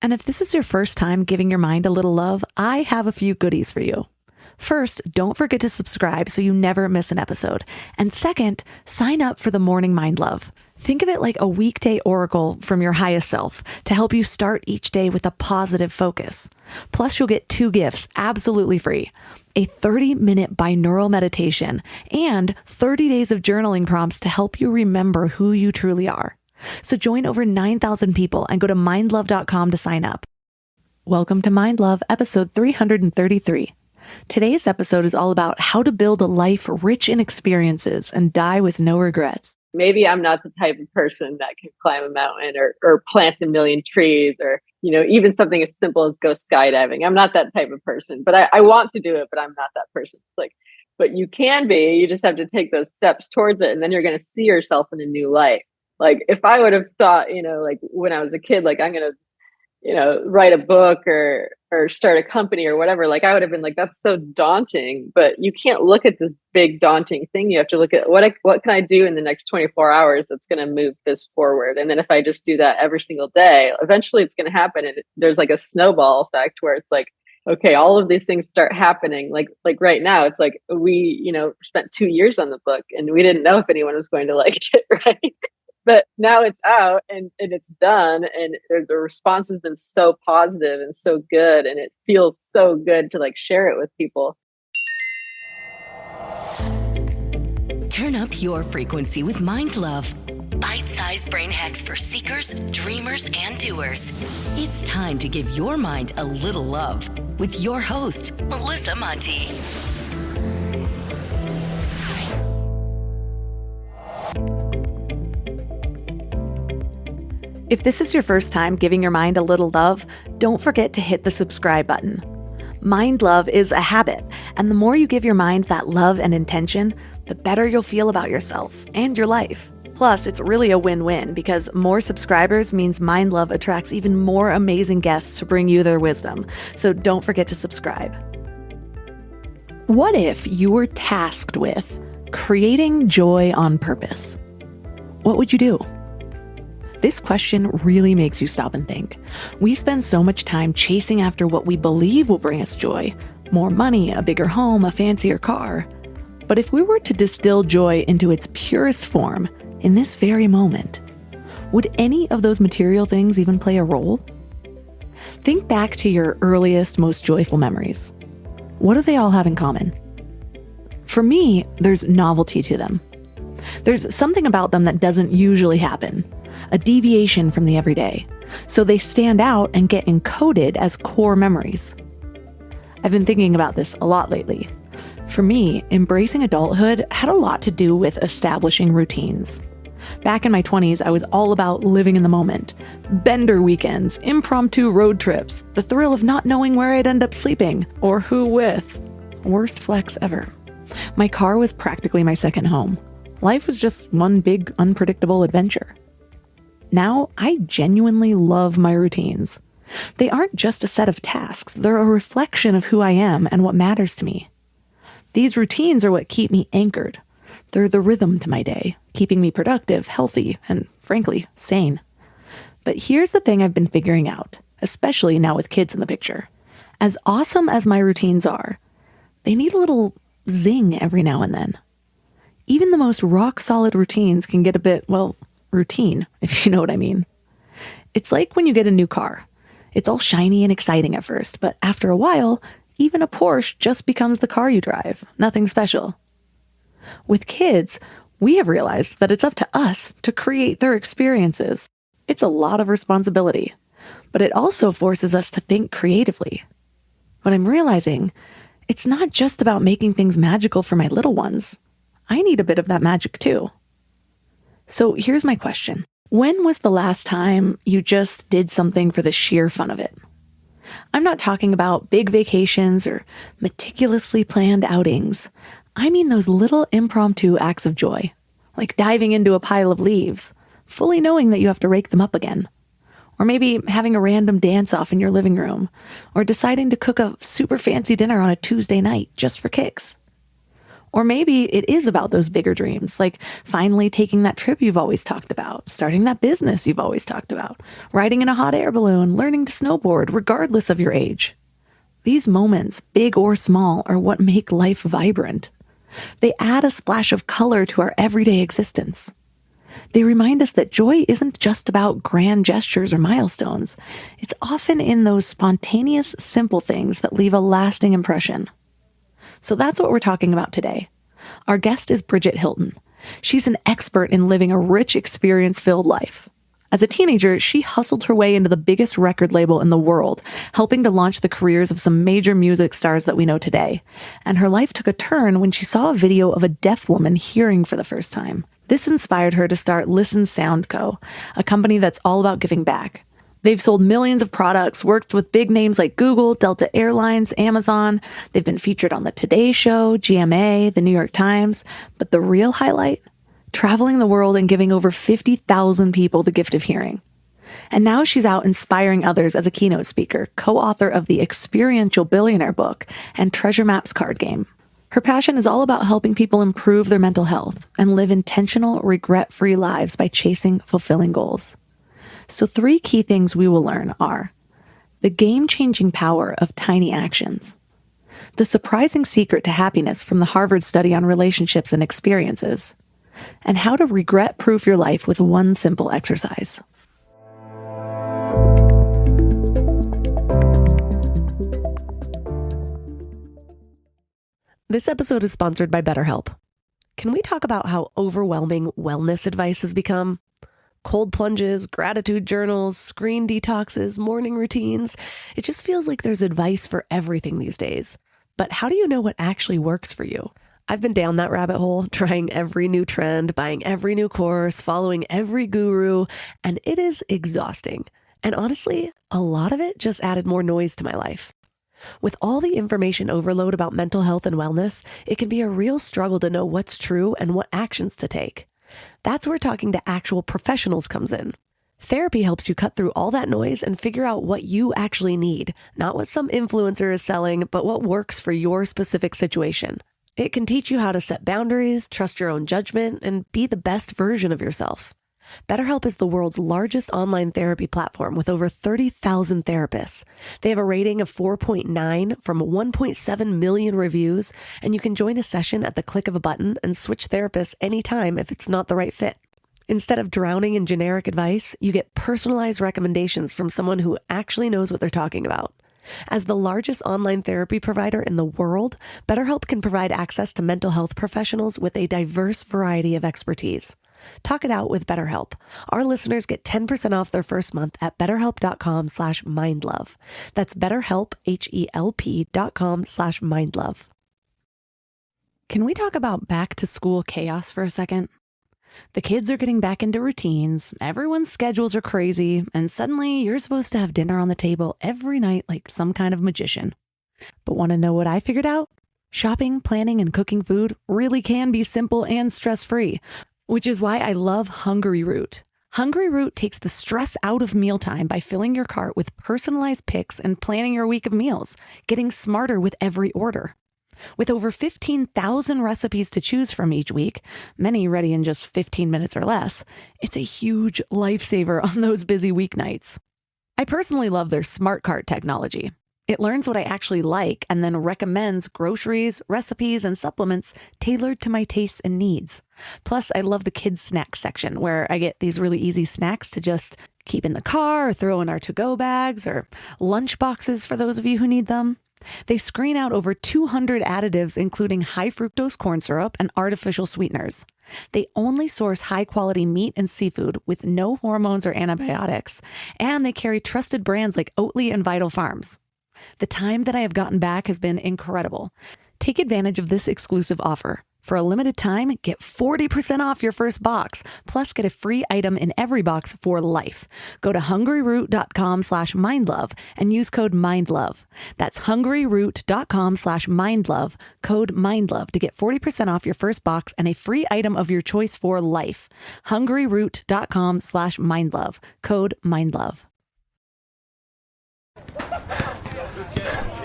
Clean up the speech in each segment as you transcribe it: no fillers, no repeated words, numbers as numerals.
And if this is your first time giving your mind a little love, I have a few goodies for you. First, don't forget to subscribe so you never miss an episode. And second, sign up for the Morning Mind Love. Think of it like a weekday oracle from your highest self to help you start each day with a positive focus. Plus, you'll get 2 gifts absolutely free: a 30-minute binaural meditation and 30 days of journaling prompts to help you remember who you truly are. So join over 9,000 people and go to mindlove.com to sign up. Welcome to Mind Love, episode 333. Today's episode is all about how to build a life rich in experiences and die with no regrets. Maybe I'm not the type of person that can climb a mountain or plant a million trees or, even something as simple as go skydiving. I'm not that type of person, but I want to do it, but I'm not that person. But you can be. You just have to take those steps towards it, and then you're going to see yourself in a new light. Like if I would have thought, when I was a kid, like I'm going to, write a book or start a company or whatever, like I would have been like, that's so daunting. But you can't look at this big daunting thing. You have to look at what can I do in the next 24 hours that's going to move this forward. And then if I just do that every single day, eventually it's going to happen. And there's like a snowball effect where it's like, okay, all of these things start happening. Like right now, it's like we, spent 2 years on the book and we didn't know if anyone was going to like it, right? But now it's out and it's done, and the response has been so positive and so good, and it feels so good to like share it with people. Turn up your frequency with Mind Love. Bite-sized brain hacks for seekers, dreamers, and doers. It's time to give your mind a little love with your host, Melissa Monti. If this is your first time giving your mind a little love, don't forget to hit the subscribe button. Mind love is a habit, and the more you give your mind that love and intention, the better you'll feel about yourself and your life. Plus, it's really a win-win because more subscribers means Mind Love attracts even more amazing guests to bring you their wisdom. So don't forget to subscribe. What if you were tasked with creating joy on purpose? What would you do? This question really makes you stop and think. We spend so much time chasing after what we believe will bring us joy: more money, a bigger home, a fancier car. But if we were to distill joy into its purest form in this very moment, would any of those material things even play a role? Think back to your earliest, most joyful memories. What do they all have in common? For me, there's novelty to them. There's something about them that doesn't usually happen, a deviation from the everyday, so they stand out and get encoded as core memories. I've been thinking about this a lot lately. For me, embracing adulthood had a lot to do with establishing routines. Back in my 20s, I was all about living in the moment. Bender weekends, impromptu road trips, the thrill of not knowing where I'd end up sleeping or who with. Worst flex ever. My car was practically my second home. Life was just one big, unpredictable adventure. Now, I genuinely love my routines. They aren't just a set of tasks. They're a reflection of who I am and what matters to me. These routines are what keep me anchored. They're the rhythm to my day, keeping me productive, healthy, and frankly, sane. But here's the thing I've been figuring out, especially now with kids in the picture. As awesome as my routines are, they need a little zing every now and then. Even the most rock-solid routines can get a bit, routine, if you know what I mean. It's like when you get a new car. It's all shiny and exciting at first, but after a while, even a Porsche just becomes the car you drive. Nothing special. With kids, we have realized that it's up to us to create their experiences. It's a lot of responsibility, but it also forces us to think creatively. But I'm realizing it's not just about making things magical for my little ones. I need a bit of that magic too. So here's my question. When was the last time you just did something for the sheer fun of it? I'm not talking about big vacations or meticulously planned outings. I mean those little impromptu acts of joy, like diving into a pile of leaves, fully knowing that you have to rake them up again. Or maybe having a random dance-off in your living room, or deciding to cook a super fancy dinner on a Tuesday night just for kicks. Or maybe it is about those bigger dreams, like finally taking that trip you've always talked about, starting that business you've always talked about, riding in a hot air balloon, learning to snowboard, regardless of your age. These moments, big or small, are what make life vibrant. They add a splash of color to our everyday existence. They remind us that joy isn't just about grand gestures or milestones. It's often in those spontaneous, simple things that leave a lasting impression. So that's what we're talking about today. Our guest is Bridget Hilton. She's an expert in living a rich, experience-filled life. As a teenager, she hustled her way into the biggest record label in the world, helping to launch the careers of some major music stars that we know today. And her life took a turn when she saw a video of a deaf woman hearing for the first time. This inspired her to start Listen Sound Co., a company that's all about giving back. They've sold millions of products, worked with big names like Google, Delta Airlines, Amazon. They've been featured on The Today Show, GMA, The New York Times. But the real highlight? Traveling the world and giving over 50,000 people the gift of hearing. And now she's out inspiring others as a keynote speaker, co-author of the Experiential Billionaire book and Treasure Maps card game. Her passion is all about helping people improve their mental health and live intentional, regret-free lives by chasing fulfilling goals. So 3 key things we will learn are the game-changing power of tiny actions, the surprising secret to happiness from the Harvard study on relationships and experiences, and how to regret-proof your life with one simple exercise. This episode is sponsored by BetterHelp. Can we talk about how overwhelming wellness advice has become? Cold plunges, gratitude journals, screen detoxes, morning routines. It just feels like there's advice for everything these days. But how do you know what actually works for you? I've been down that rabbit hole, trying every new trend, buying every new course, following every guru, and it is exhausting. And honestly, a lot of it just added more noise to my life. With all the information overload about mental health and wellness, it can be a real struggle to know what's true and what actions to take. That's where talking to actual professionals comes in. Therapy helps you cut through all that noise and figure out what you actually need, not what some influencer is selling, but what works for your specific situation. It can teach you how to set boundaries, trust your own judgment, and be the best version of yourself. BetterHelp is the world's largest online therapy platform with over 30,000 therapists. They have a rating of 4.9 from 1.7 million reviews, and you can join a session at the click of a button and switch therapists anytime if it's not the right fit. Instead of drowning in generic advice, you get personalized recommendations from someone who actually knows what they're talking about. As the largest online therapy provider in the world, BetterHelp can provide access to mental health professionals with a diverse variety of expertise. Talk it out with BetterHelp. Our listeners get 10% off their first month at betterhelp.com/mindlove. That's BetterHelp, HELP.com/mindlove. Can we talk about back to school chaos for a second? The kids are getting back into routines, everyone's schedules are crazy, and suddenly you're supposed to have dinner on the table every night like some kind of magician. But want to know what I figured out? Shopping, planning, and cooking food really can be simple and stress-free, which is why I love Hungry Root. Hungry Root takes the stress out of mealtime by filling your cart with personalized picks and planning your week of meals, getting smarter with every order. With over 15,000 recipes to choose from each week, many ready in just 15 minutes or less, it's a huge lifesaver on those busy weeknights. I personally love their Smart Cart technology. It learns what I actually like and then recommends groceries, recipes, and supplements tailored to my tastes and needs. Plus, I love the kids' snack section where I get these really easy snacks to just keep in the car or throw in our to-go bags or lunch boxes for those of you who need them. They screen out over 200 additives, including high fructose corn syrup and artificial sweeteners. They only source high-quality meat and seafood with no hormones or antibiotics, and they carry trusted brands like Oatly and Vital Farms. The time that I have gotten back has been incredible. Take advantage of this exclusive offer. For a limited time, get 40% off your first box, plus get a free item in every box for life. Go to hungryroot.com/mindlove and use code MINDLOVE. That's hungryroot.com/mindlove, code MINDLOVE to get 40% off your first box and a free item of your choice for life. hungryroot.com/mindlove, code MINDLOVE.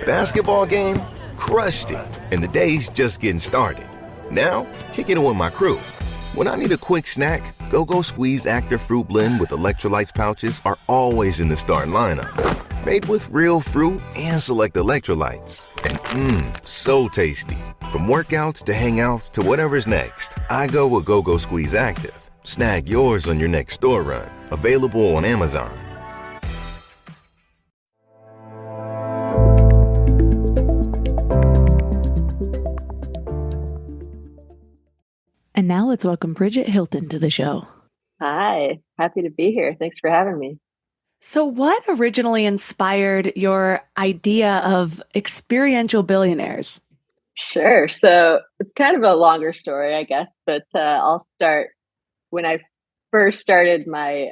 Basketball game? Crushed it. And the day's just getting started. Now, kicking it with my crew. When I need a quick snack, Go-Go Squeeze Active Fruit Blend with electrolytes pouches are always in the starting lineup. Made with real fruit and select electrolytes. And so tasty. From workouts to hangouts to whatever's next, I go with Go-Go Squeeze Active. Snag yours on your next store run. Available on Amazon. And now let's welcome Bridget Hilton to the show. Hi, happy to be here. Thanks for having me. So what originally inspired your idea of experiential billionaires? Sure. So it's kind of a longer story, I guess, but I'll start when I first started my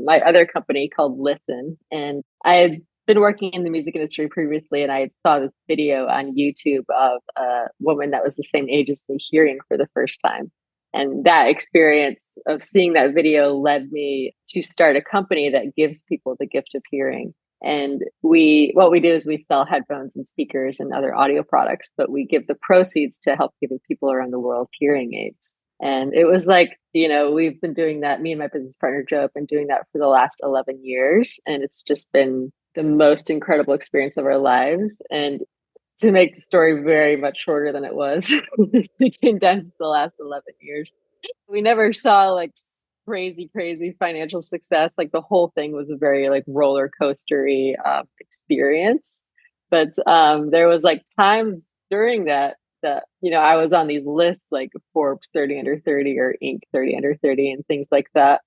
my other company called Listen, and I had been working in the music industry previously, and I saw this video on YouTube of a woman that was the same age as me hearing for the first time. And that experience of seeing that video led me to start a company that gives people the gift of hearing. And what we do is we sell headphones and speakers and other audio products, but we give the proceeds to help giving people around the world hearing aids. And it was like, we've been doing that. Me and my business partner, Joe, have been doing that for the last 11 years. And it's just been the most incredible experience of our lives. And to make the story very much shorter than it was, we condensed the last 11 years. We never saw like crazy financial success. Like the whole thing was a very like roller coastery experience. But there was like times during that I was on these lists like Forbes 30 under 30 or Inc 30 under 30 and things like that.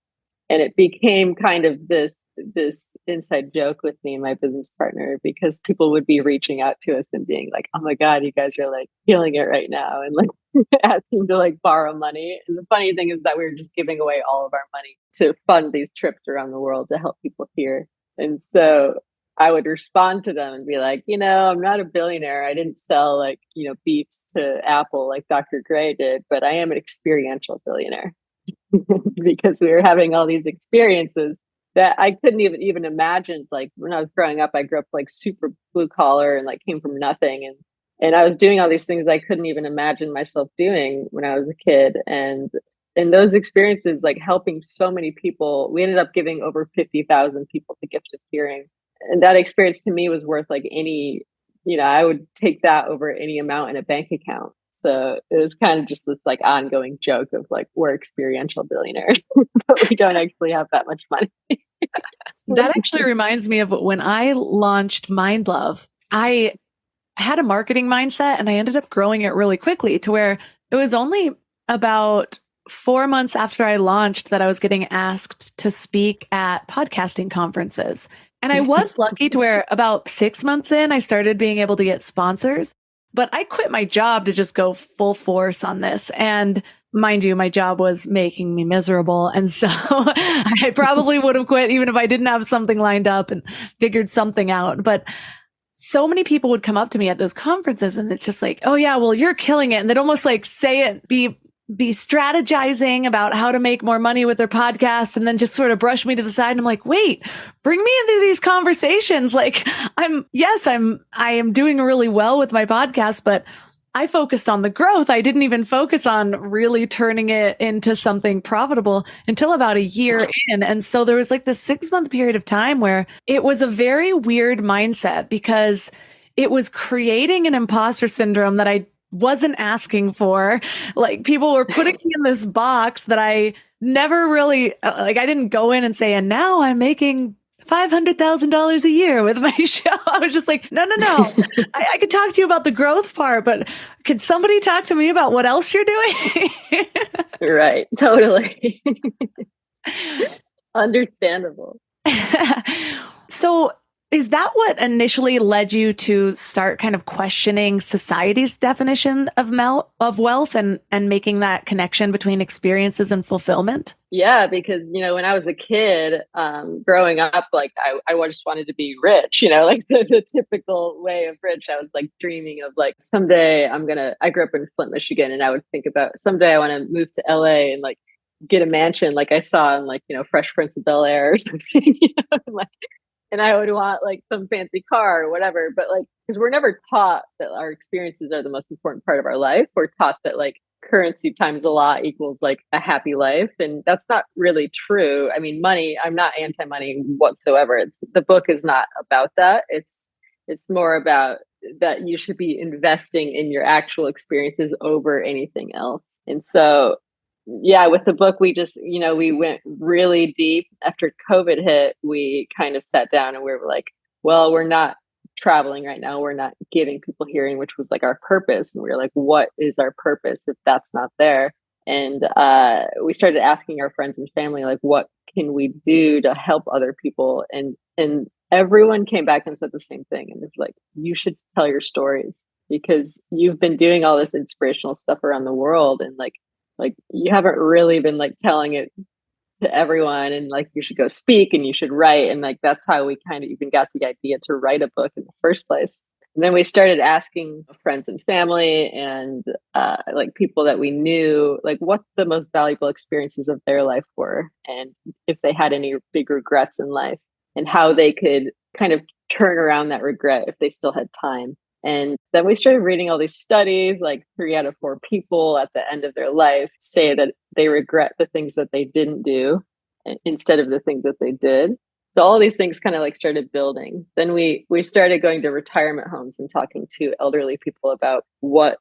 And it became kind of this inside joke with me and my business partner, because people would be reaching out to us and being like, "Oh my God, you guys are like killing it right now," and like asking to like borrow money. And the funny thing is that we were just giving away all of our money to fund these trips around the world to help people hear. And so I would respond to them and be like, I'm not a billionaire. I didn't sell like, beats to Apple like Dr. Gray did, but I am an experiential billionaire. Because we were having all these experiences that I couldn't even imagine. Like when I was growing up, I grew up like super blue collar and like came from nothing. And I was doing all these things I couldn't even imagine myself doing when I was a kid. And those experiences, like helping so many people, we ended up giving over 50,000 people the gift of hearing. And that experience to me was worth like any, I would take that over any amount in a bank account. So it was kind of just this like ongoing joke of like, we're experiential billionaires, but we don't actually have that much money. That actually reminds me of when I launched Mind Love. I had a marketing mindset and I ended up growing it really quickly to where it was only about 4 months after I launched that I was getting asked to speak at podcasting conferences. And I was lucky to where about 6 months in, I started being able to get sponsors. But I quit my job to just go full force on this. And mind you, my job was making me miserable. And so I probably would have quit even if I didn't have something lined up and figured something out. But so many people would come up to me at those conferences and it's just like, "Oh yeah, well, you're killing it." And they'd almost like say it, be strategizing about how to make more money with their podcast, and then just sort of brush me to the side. And I'm like, wait, bring me into these conversations. Like I am doing really well with my podcast, but I focused on the growth. I didn't even focus on really turning it into something profitable until about a year in. And so there was like this 6-month period of time where it was a very weird mindset because it was creating an imposter syndrome that I wasn't asking for. Like people were putting me in this box that I never really, like I didn't go in and say, "And now I'm making $500,000 a year with my show." I was just like, no. I could talk to you about the growth part, but could somebody talk to me about what else you're doing? Right. Totally. Understandable. So is that what initially led you to start kind of questioning society's definition of wealth and making that connection between experiences and fulfillment? Yeah, because, when I was a kid, growing up, like I just wanted to be rich, like the typical way of rich. I was like dreaming of like, someday I grew up in Flint, Michigan, and I would think about someday I want to move to LA and like get a mansion like I saw in like, Fresh Prince of Bel-Air or something, like, and I would want like some fancy car or whatever. But like, because we're never taught that our experiences are the most important part of our life. We're taught that like currency times a lot equals like a happy life. And that's not really true. I mean, money, I'm not anti-money whatsoever. The book is not about that. It's more about that you should be investing in your actual experiences over anything else. And so, yeah, with the book, we just, we went really deep. After COVID hit, we kind of sat down and we were like, well, we're not traveling right now. We're not giving people hearing, which was like our purpose. And we were like, what is our purpose if that's not there? And we started asking our friends and family, like, what can we do to help other people? And everyone came back and said the same thing. And it's like, you should tell your stories because you've been doing all this inspirational stuff around the world. And like you haven't really been like telling it to everyone, and like you should go speak and you should write. And like that's how we kind of even got the idea to write a book in the first place. And then we started asking friends and family and like people that we knew, like what the most valuable experiences of their life were, and if they had any big regrets in life, and how they could kind of turn around that regret if they still had time. And then we started reading all these studies, like 3 out of 4 people at the end of their life say that they regret the things that they didn't do instead of the things that they did. So all of these things kind of like started building. Then we started going to retirement homes and talking to elderly people about what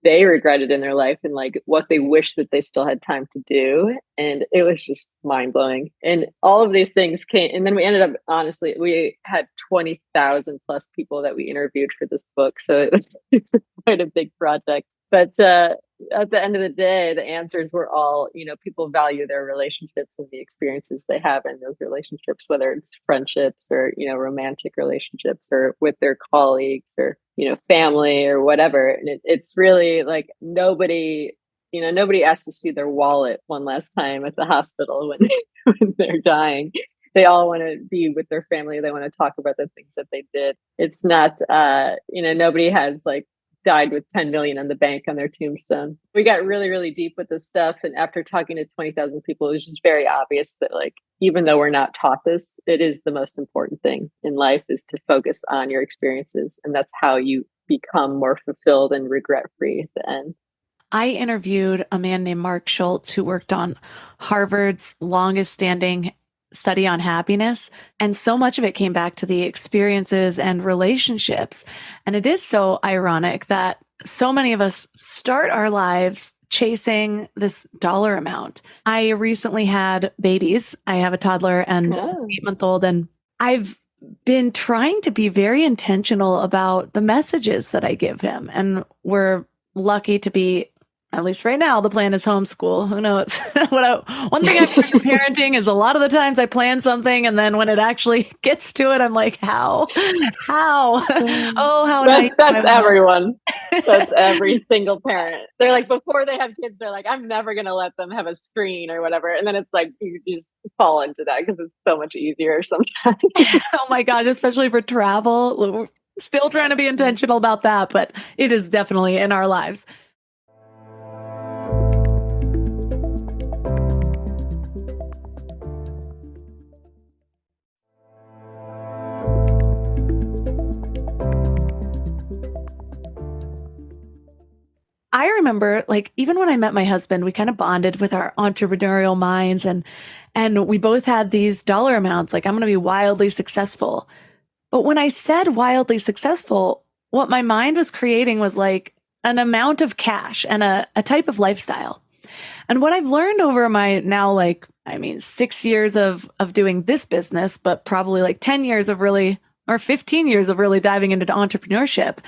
they regretted in their life and like what they wish that they still had time to do. And it was just mind blowing. And all of these things came. And then we ended up, honestly, we had 20,000 plus people that we interviewed for this book. So it's quite a big project. But at the end of the day, the answers were all, people value their relationships and the experiences they have in those relationships, whether it's friendships or, romantic relationships or with their colleagues or, family or whatever. And it's really like nobody asks to see their wallet one last time at the hospital when they're dying. They all want to be with their family. They want to talk about the things that they did. It's not, nobody has like died with 10 million in the bank on their tombstone. We got really, really deep with this stuff. And after talking to 20,000 people, it was just very obvious that like, even though we're not taught this, it is the most important thing in life is to focus on your experiences. And that's how you become more fulfilled and regret-free at the end. I interviewed a man named Mark Schultz who worked on Harvard's longest standing study on happiness. And so much of it came back to the experiences and relationships. And it is so ironic that so many of us start our lives chasing this dollar amount. I recently had babies. I have a toddler and an 8-month-old, and I've been trying to be very intentional about the messages that I give him. And we're lucky to be, at least right now, the plan is homeschool. Who knows? One thing I've learned from parenting is a lot of the times I plan something, and then when it actually gets to it, I'm like, how? Oh, how nice. That's everyone. That's every single parent. They're like, before they have kids, they're like, I'm never going to let them have a screen or whatever. And then it's like, you just fall into that because it's so much easier sometimes. Oh my gosh, especially for travel. We're still trying to be intentional about that, but it is definitely in our lives. I remember, like, even when I met my husband, we kind of bonded with our entrepreneurial minds, and we both had these dollar amounts, like, I'm going to be wildly successful. But when I said wildly successful, what my mind was creating was like an amount of cash and a type of lifestyle. And what I've learned over my now, 6 years of doing this business, but probably like 10 years of really, or 15 years of really diving into entrepreneurship,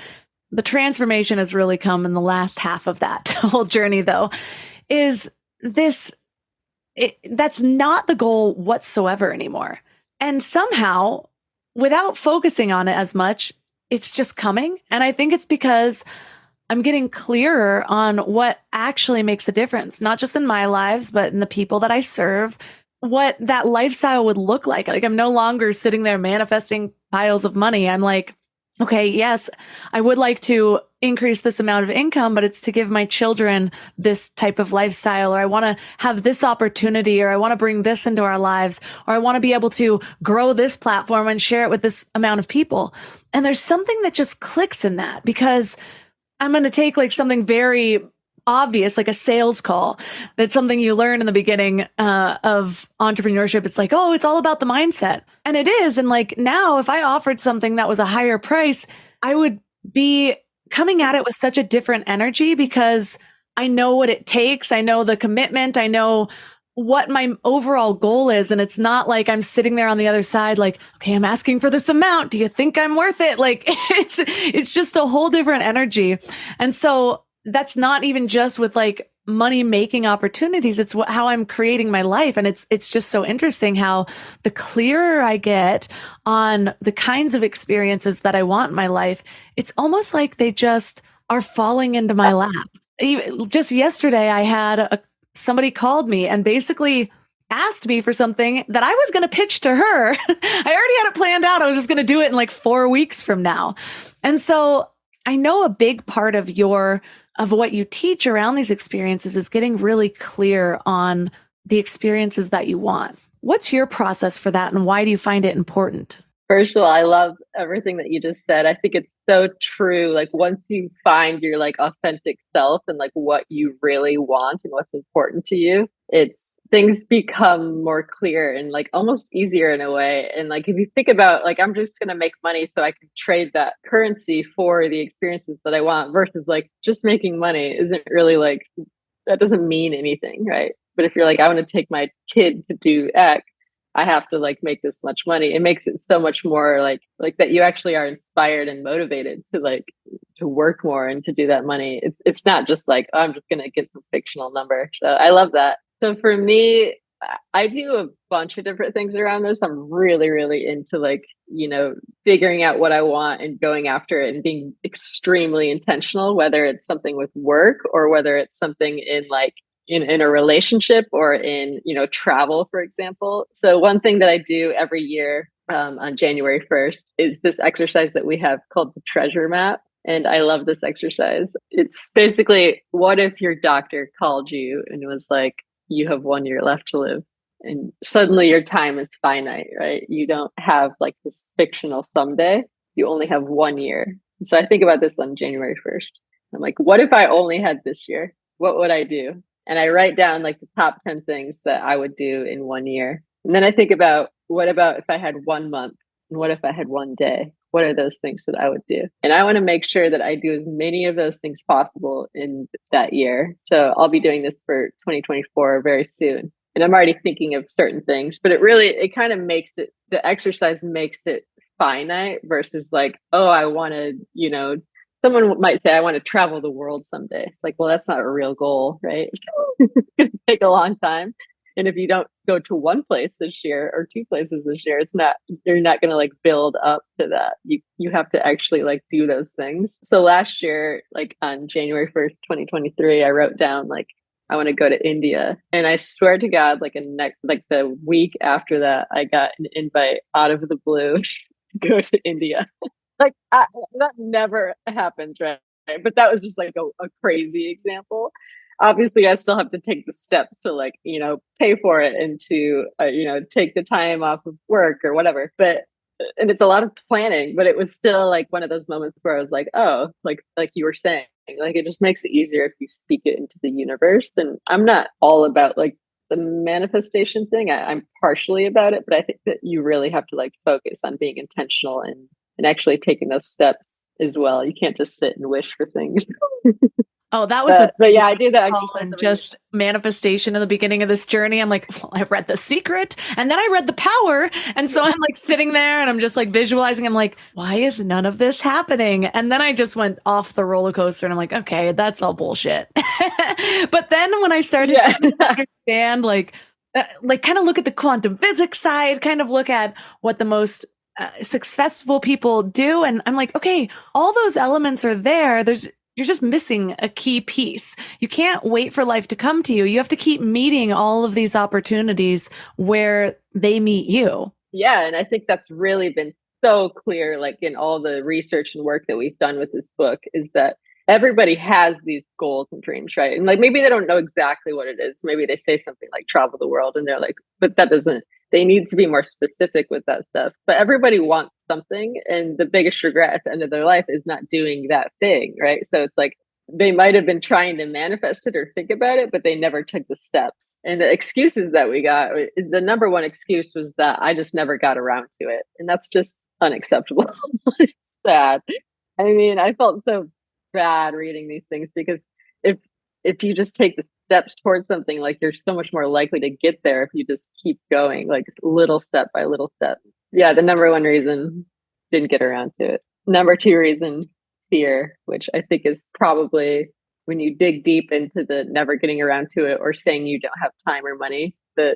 the transformation has really come in the last half of that whole journey, though, is that's not the goal whatsoever anymore. And somehow, without focusing on it as much, it's just coming. And I think it's because I'm getting clearer on what actually makes a difference, not just in my lives, but in the people that I serve, what that lifestyle would look like. Like, I'm no longer sitting there manifesting piles of money. I'm like, okay, yes, I would like to increase this amount of income, but it's to give my children this type of lifestyle, or I want to have this opportunity, or I want to bring this into our lives, or I want to be able to grow this platform and share it with this amount of people. And there's something that just clicks in that, because I'm going to take like something very obvious, like a sales call. That's something you learn in the beginning of entrepreneurship. It's like, oh, it's all about the mindset. And it is. And like now, if I offered something that was a higher price, I would be coming at it with such a different energy because I know what it takes. I know the commitment. I know what my overall goal is. And it's not like I'm sitting there on the other side, like, okay, I'm asking for this amount. Do you think I'm worth it? Like it's just a whole different energy. And so that's not even just with like money making opportunities. It's how I'm creating my life. And it's just so interesting how the clearer I get on the kinds of experiences that I want in my life, it's almost like they just are falling into my lap. Just yesterday, I had somebody called me and basically asked me for something that I was going to pitch to her. I already had it planned out. I was just going to do it in like 4 weeks from now. And so I know a big part of what you teach around these experiences is getting really clear on the experiences that you want. What's your process for that, and why do you find it important? First of all, I love everything that you just said. I think it's so true. Like once you find your like authentic self and like what you really want and what's important to you, things become more clear and like almost easier in a way. And like if you think about like I'm just going to make money so I can trade that currency for the experiences that I want versus like just making money isn't really like that doesn't mean anything, right? But if you're like I want to take my kid to do X, I have to like make this much money. It makes it so much more like that you actually are inspired and motivated to work more and to do that money. It's not just like, oh, I'm just going to get some fictional number. So I love that. So for me, I do a bunch of different things around this. I'm really, really into like, figuring out what I want and going after it and being extremely intentional, whether it's something with work or whether it's something in like, in a relationship or in, travel, for example. So one thing that I do every year on January 1st is this exercise that we have called the treasure map. And I love this exercise. It's basically, what if your doctor called you and was like, you have 1 year left to live? And suddenly your time is finite, right? You don't have like this fictional someday. You only have 1 year. And so I think about this on January 1st. I'm like, what if I only had this year? What would I do? And I write down like the top 10 things that I would do in 1 year. And then I think about what about if I had 1 month? And what if I had 1 day? What are those things that I would do? And I want to make sure that I do as many of those things possible in that year. So I'll be doing this for 2024 very soon. And I'm already thinking of certain things, but it kind of makes it, the exercise makes it finite versus like, oh, I want to, someone might say, I want to travel the world someday. It's like, well, that's not a real goal, right? It's going to take a long time. And if you don't go to one place this year or 2 places this year, you're not going to like build up to that. You have to actually like do those things. So last year, like on January 1st, 2023, I wrote down like, I want to go to India. And I swear to God, like the week after that, I got an invite out of the blue to go to India. That never happens, right? But that was just like a crazy example. Obviously, I still have to take the steps to like, pay for it and to, take the time off of work or whatever. And it's a lot of planning, but it was still like one of those moments where I was like, oh, like you were saying, like it just makes it easier if you speak it into the universe. And I'm not all about like the manifestation thing. I'm partially about it, but I think that you really have to like focus on being intentional and actually taking those steps as well. You can't just sit and wish for things. Oh, that was but yeah, I do that exercise. Just manifestation in the beginning of this journey. I'm like, well, I've read The Secret and then I read The Power. And so I'm like sitting there and I'm just like visualizing. I'm like, why is none of this happening? And then I just went off the roller coaster and I'm like, okay, that's all bullshit. But then when I started to understand, like kind of look at the quantum physics side, kind of look at what the most successful people do. And I'm like, okay, all those elements are there. You're just missing a key piece. You can't wait for life to come to you. You have to keep meeting all of these opportunities where they meet you. Yeah. And I think that's really been so clear, like in all the research and work that we've done with this book, is that everybody has these goals and dreams, right? And like, maybe they don't know exactly what it is. Maybe they say something like travel the world and they're like, but they need to be more specific with that stuff. But everybody wants something. And the biggest regret at the end of their life is not doing that thing, right? So it's like, they might have been trying to manifest it or think about it, but they never took the steps. And the excuses that we got, the number one excuse was that I just never got around to it. And that's just unacceptable. It's sad. I mean, I felt so bad reading these things because if you just take the steps towards something, like you're so much more likely to get there if you just keep going, like little step by little step. Yeah, the number one reason, didn't get around to it. Number two reason, fear, which I think is probably, when you dig deep into the never getting around to it or saying you don't have time or money, the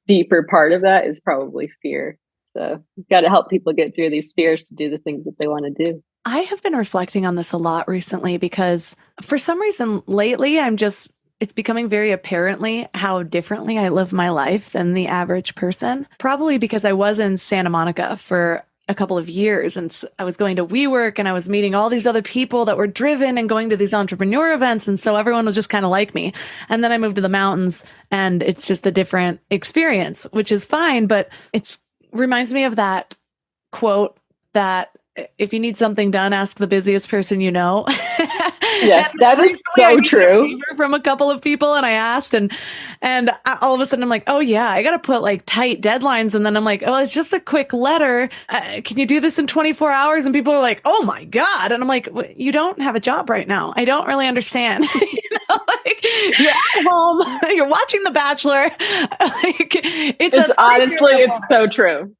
deeper part of that is probably fear. So you've got to help people get through these fears to do the things that they want to do. I have been reflecting on this a lot recently because for some reason lately, it's becoming very apparently how differently I live my life than the average person. Probably because I was in Santa Monica for a couple of years and I was going to WeWork and I was meeting all these other people that were driven and going to these entrepreneur events. And so everyone was just kind of like me. And then I moved to the mountains and it's just a different experience, which is fine. But it reminds me of that quote that if you need something done, ask the busiest person you know. Yes, that is so true. From a couple of people, and I asked, and all of a sudden I'm like, oh yeah, I got to put like tight deadlines, and then I'm like, oh, it's just a quick letter. Can you do this in 24 hours? And people are like, oh my god, and I'm like, you don't have a job right now. I don't really understand. Like you're at home, you're watching The Bachelor. Like it's honestly, it's so true.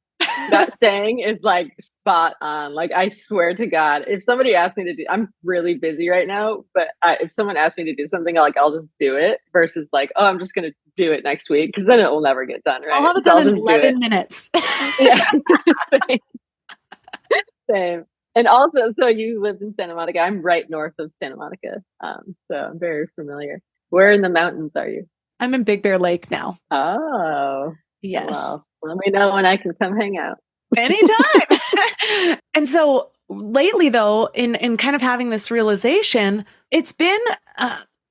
That saying is like spot on. Like, I swear to God, if somebody asked me to do, I'm really busy right now, but if someone asked me to do something, I'll just do it versus like, oh, I'm just going to do it next week, because then it will never get done. Right. I'll have it done in 11 minutes. Yeah. Same. And also, so you lived in Santa Monica. I'm right north of Santa Monica. So I'm very familiar. Where in the mountains are you? I'm in Big Bear Lake now. Oh, yes. Well, let me know when I can come hang out. Anytime. And so lately, though, in kind of having this realization, it's been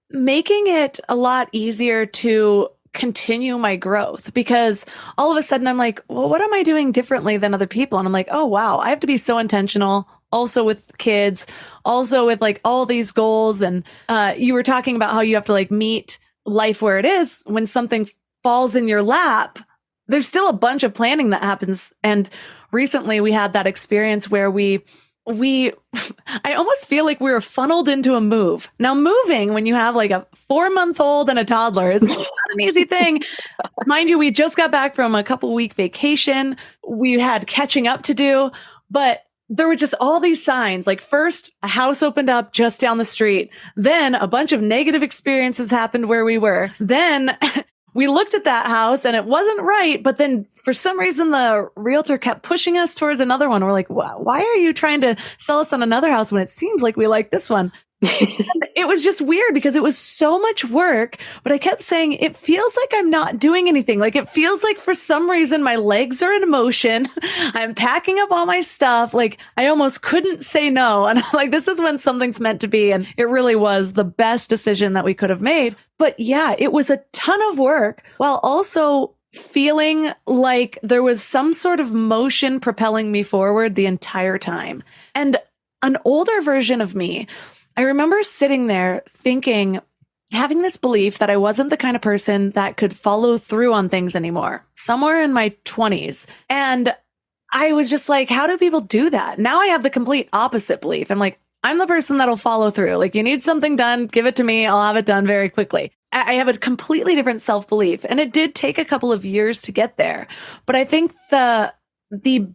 making it a lot easier to continue my growth, because all of a sudden I'm like, well, what am I doing differently than other people? And I'm like, oh, wow, I have to be so intentional. Also with kids, also with like all these goals. And you were talking about how you have to like meet life where it is. When something falls in your lap, there's still a bunch of planning that happens. And recently we had that experience where I almost feel like we were funneled into a move. Now, moving when you have like a 4-month-old and a toddler is not an easy thing. Mind you, we just got back from a couple-week vacation. We had catching up to do, but there were just all these signs. Like, first, a house opened up just down the street. Then a bunch of negative experiences happened where we were. Then we looked at that house and it wasn't right. But then for some reason, the realtor kept pushing us towards another one. We're like, why are you trying to sell us on another house when it seems like we like this one? It was just weird because it was so much work, but I kept saying, it feels like I'm not doing anything. Like, it feels like for some reason my legs are in motion. I'm packing up all my stuff. Like, I almost couldn't say no. And I'm like, this is when something's meant to be. And it really was the best decision that we could have made. But yeah, it was a ton of work while also feeling like there was some sort of motion propelling me forward the entire time. And an older version of me, I remember sitting there thinking, having this belief that I wasn't the kind of person that could follow through on things anymore, somewhere in my 20s. And I was just like, how do people do that? Now I have the complete opposite belief. I'm like, I'm the person that'll follow through. Like, you need something done, give it to me. I'll have it done very quickly. I have a completely different self-belief. And it did take a couple of years to get there. But I think the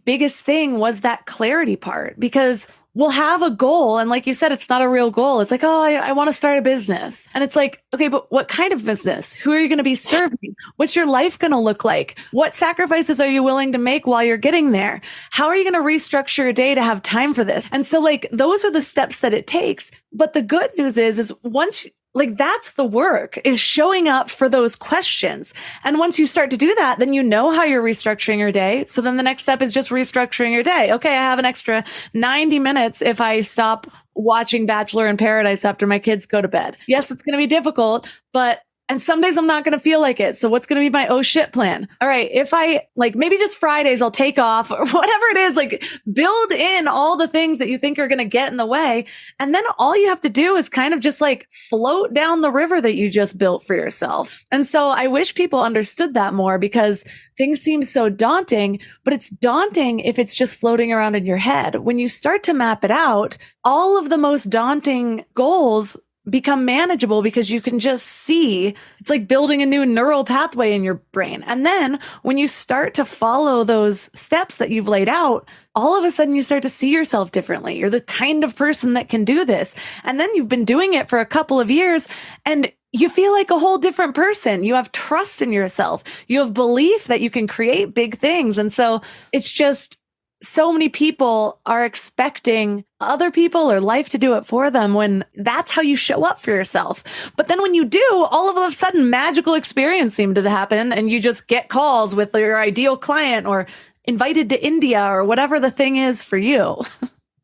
biggest thing was that clarity part, because we'll have a goal. And like you said, it's not a real goal. It's like, oh, I want to start a business. And it's like, okay, but what kind of business? Who are you going to be serving? What's your life going to look like? What sacrifices are you willing to make while you're getting there? How are you going to restructure your day to have time for this? And so like, those are the steps that it takes. But the good news is once like, that's the work, is showing up for those questions. And once you start to do that, then you know how you're restructuring your day. So then the next step is just restructuring your day. Okay, I have an extra 90 minutes if I stop watching Bachelor in Paradise after my kids go to bed. Yes, it's going to be difficult, but And some days I'm not going to feel like it. So what's going to be my oh shit plan? All right. If I like, maybe just Fridays I'll take off or whatever it is, like build in all the things that you think are going to get in the way. And then all you have to do is kind of just like float down the river that you just built for yourself. And so I wish people understood that more, because things seem so daunting, but it's daunting if it's just floating around in your head. When you start to map it out, all of the most daunting goals become manageable, because you can just see it's like building a new neural pathway in your brain. And then when you start to follow those steps that you've laid out, all of a sudden you start to see yourself differently. You're the kind of person that can do this. And then you've been doing it for a couple of years and you feel like a whole different person. You have trust in yourself. You have belief that you can create big things. And so it's just, so many people are expecting other people or life to do it for them, when that's how you show up for yourself. But then when you do, all of a sudden magical experience seem to happen, and you just get calls with your ideal client or invited to India or whatever the thing is for you.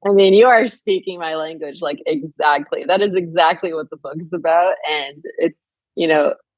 I mean, you are speaking my language, like exactly. That is exactly what the book is about. And it's,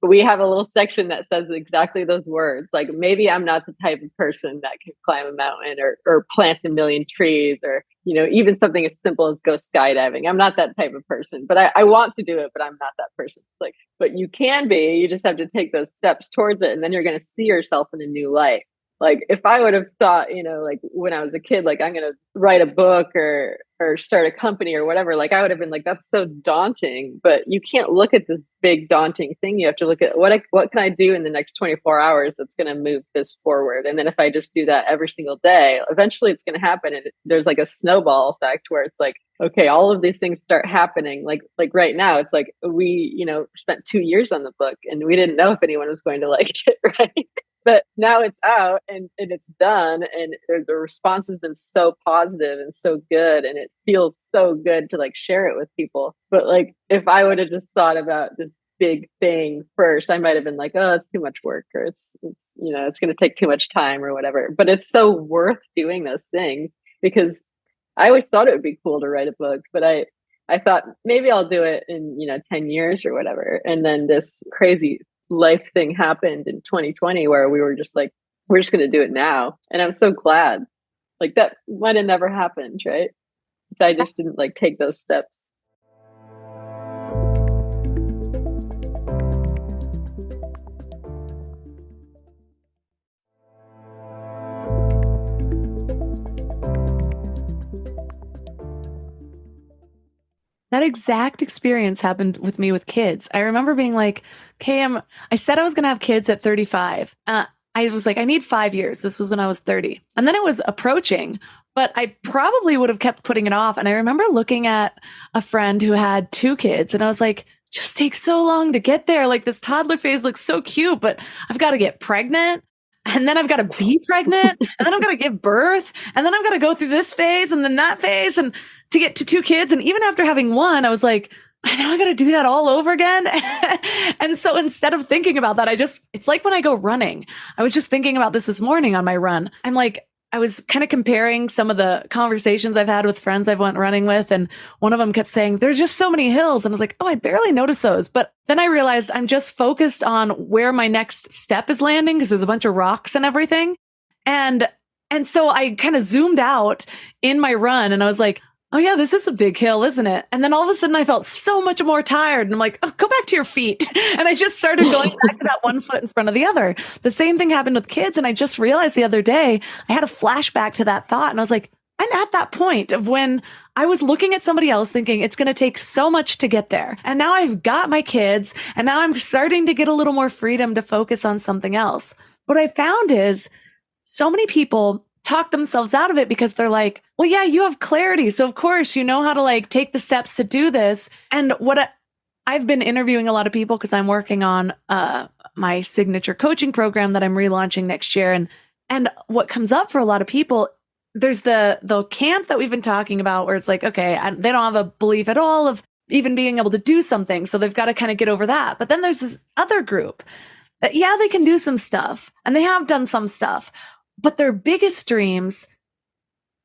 we have a little section that says exactly those words. Like, maybe I'm not the type of person that can climb a mountain or plant a million trees, or, even something as simple as go skydiving. I'm not that type of person, but I want to do it, but I'm not that person. It's like, but you can be. You just have to take those steps towards it, and then you're going to see yourself in a new light. Like, if I would have thought, like when I was a kid, like I'm going to write a book or start a company or whatever, like I would have been like, that's so daunting. But you can't look at this big daunting thing. You have to look at what can I do in the next 24 hours that's going to move this forward. And then if I just do that every single day, eventually it's going to happen. And there's like a snowball effect where it's like, okay, all of these things start happening. Like right now, it's like we, spent 2 years on the book and we didn't know if anyone was going to like it, right? But now it's out and it's done, and the response has been so positive and so good, and it feels so good to like share it with people. But like, if I would have just thought about this big thing first, I might have been like, oh, it's too much work, or it's it's going to take too much time or whatever. But it's so worth doing those things, because I always thought it would be cool to write a book, but I thought maybe I'll do it in 10 years or whatever. And then this crazy life thing happened in 2020 where we were just like, we're just going to do it now. And I'm so glad. Like, that might have never happened, right? If I just didn't like take those steps. That exact experience happened with me with kids. I remember being like, okay, I said I was going to have kids at 35. I was like, I need 5 years. This was when I was 30. And then it was approaching, but I probably would have kept putting it off. And I remember looking at a friend who had 2 kids, and I was like, just takes so long to get there. Like, this toddler phase looks so cute, but I've got to get pregnant. And then I've got to be pregnant, and then I've got to give birth, and then I've got to go through this phase and then that phase, and to get to 2 kids. And even after having 1, I was like, now I got to do that all over again. And so instead of thinking about that, it's like when I go running, I was just thinking about this morning on my run. I'm like, I was kind of comparing some of the conversations I've had with friends I've went running with. And one of them kept saying, there's just so many hills. And I was like, oh, I barely noticed those. But then I realized I'm just focused on where my next step is landing, because there's a bunch of rocks and everything. And so I kind of zoomed out in my run, and I was like, oh yeah, this is a big hill, isn't it? And then all of a sudden I felt so much more tired. And I'm like, oh, go back to your feet. And I just started going back to that one foot in front of the other. The same thing happened with kids. And I just realized the other day, I had a flashback to that thought. And I was like, I'm at that point of when I was looking at somebody else thinking it's going to take so much to get there. And now I've got my kids, and now I'm starting to get a little more freedom to focus on something else. What I found is so many people talk themselves out of it because they're like, well, yeah, you have clarity. So of course, you know how to like take the steps to do this. And I've been interviewing a lot of people because I'm working on my signature coaching program that I'm relaunching next year. And what comes up for a lot of people, there's the camp that we've been talking about where it's like, okay, they don't have a belief at all of even being able to do something. So they've got to kind of get over that. But then there's this other group that, yeah, they can do some stuff and they have done some stuff. But their biggest dreams,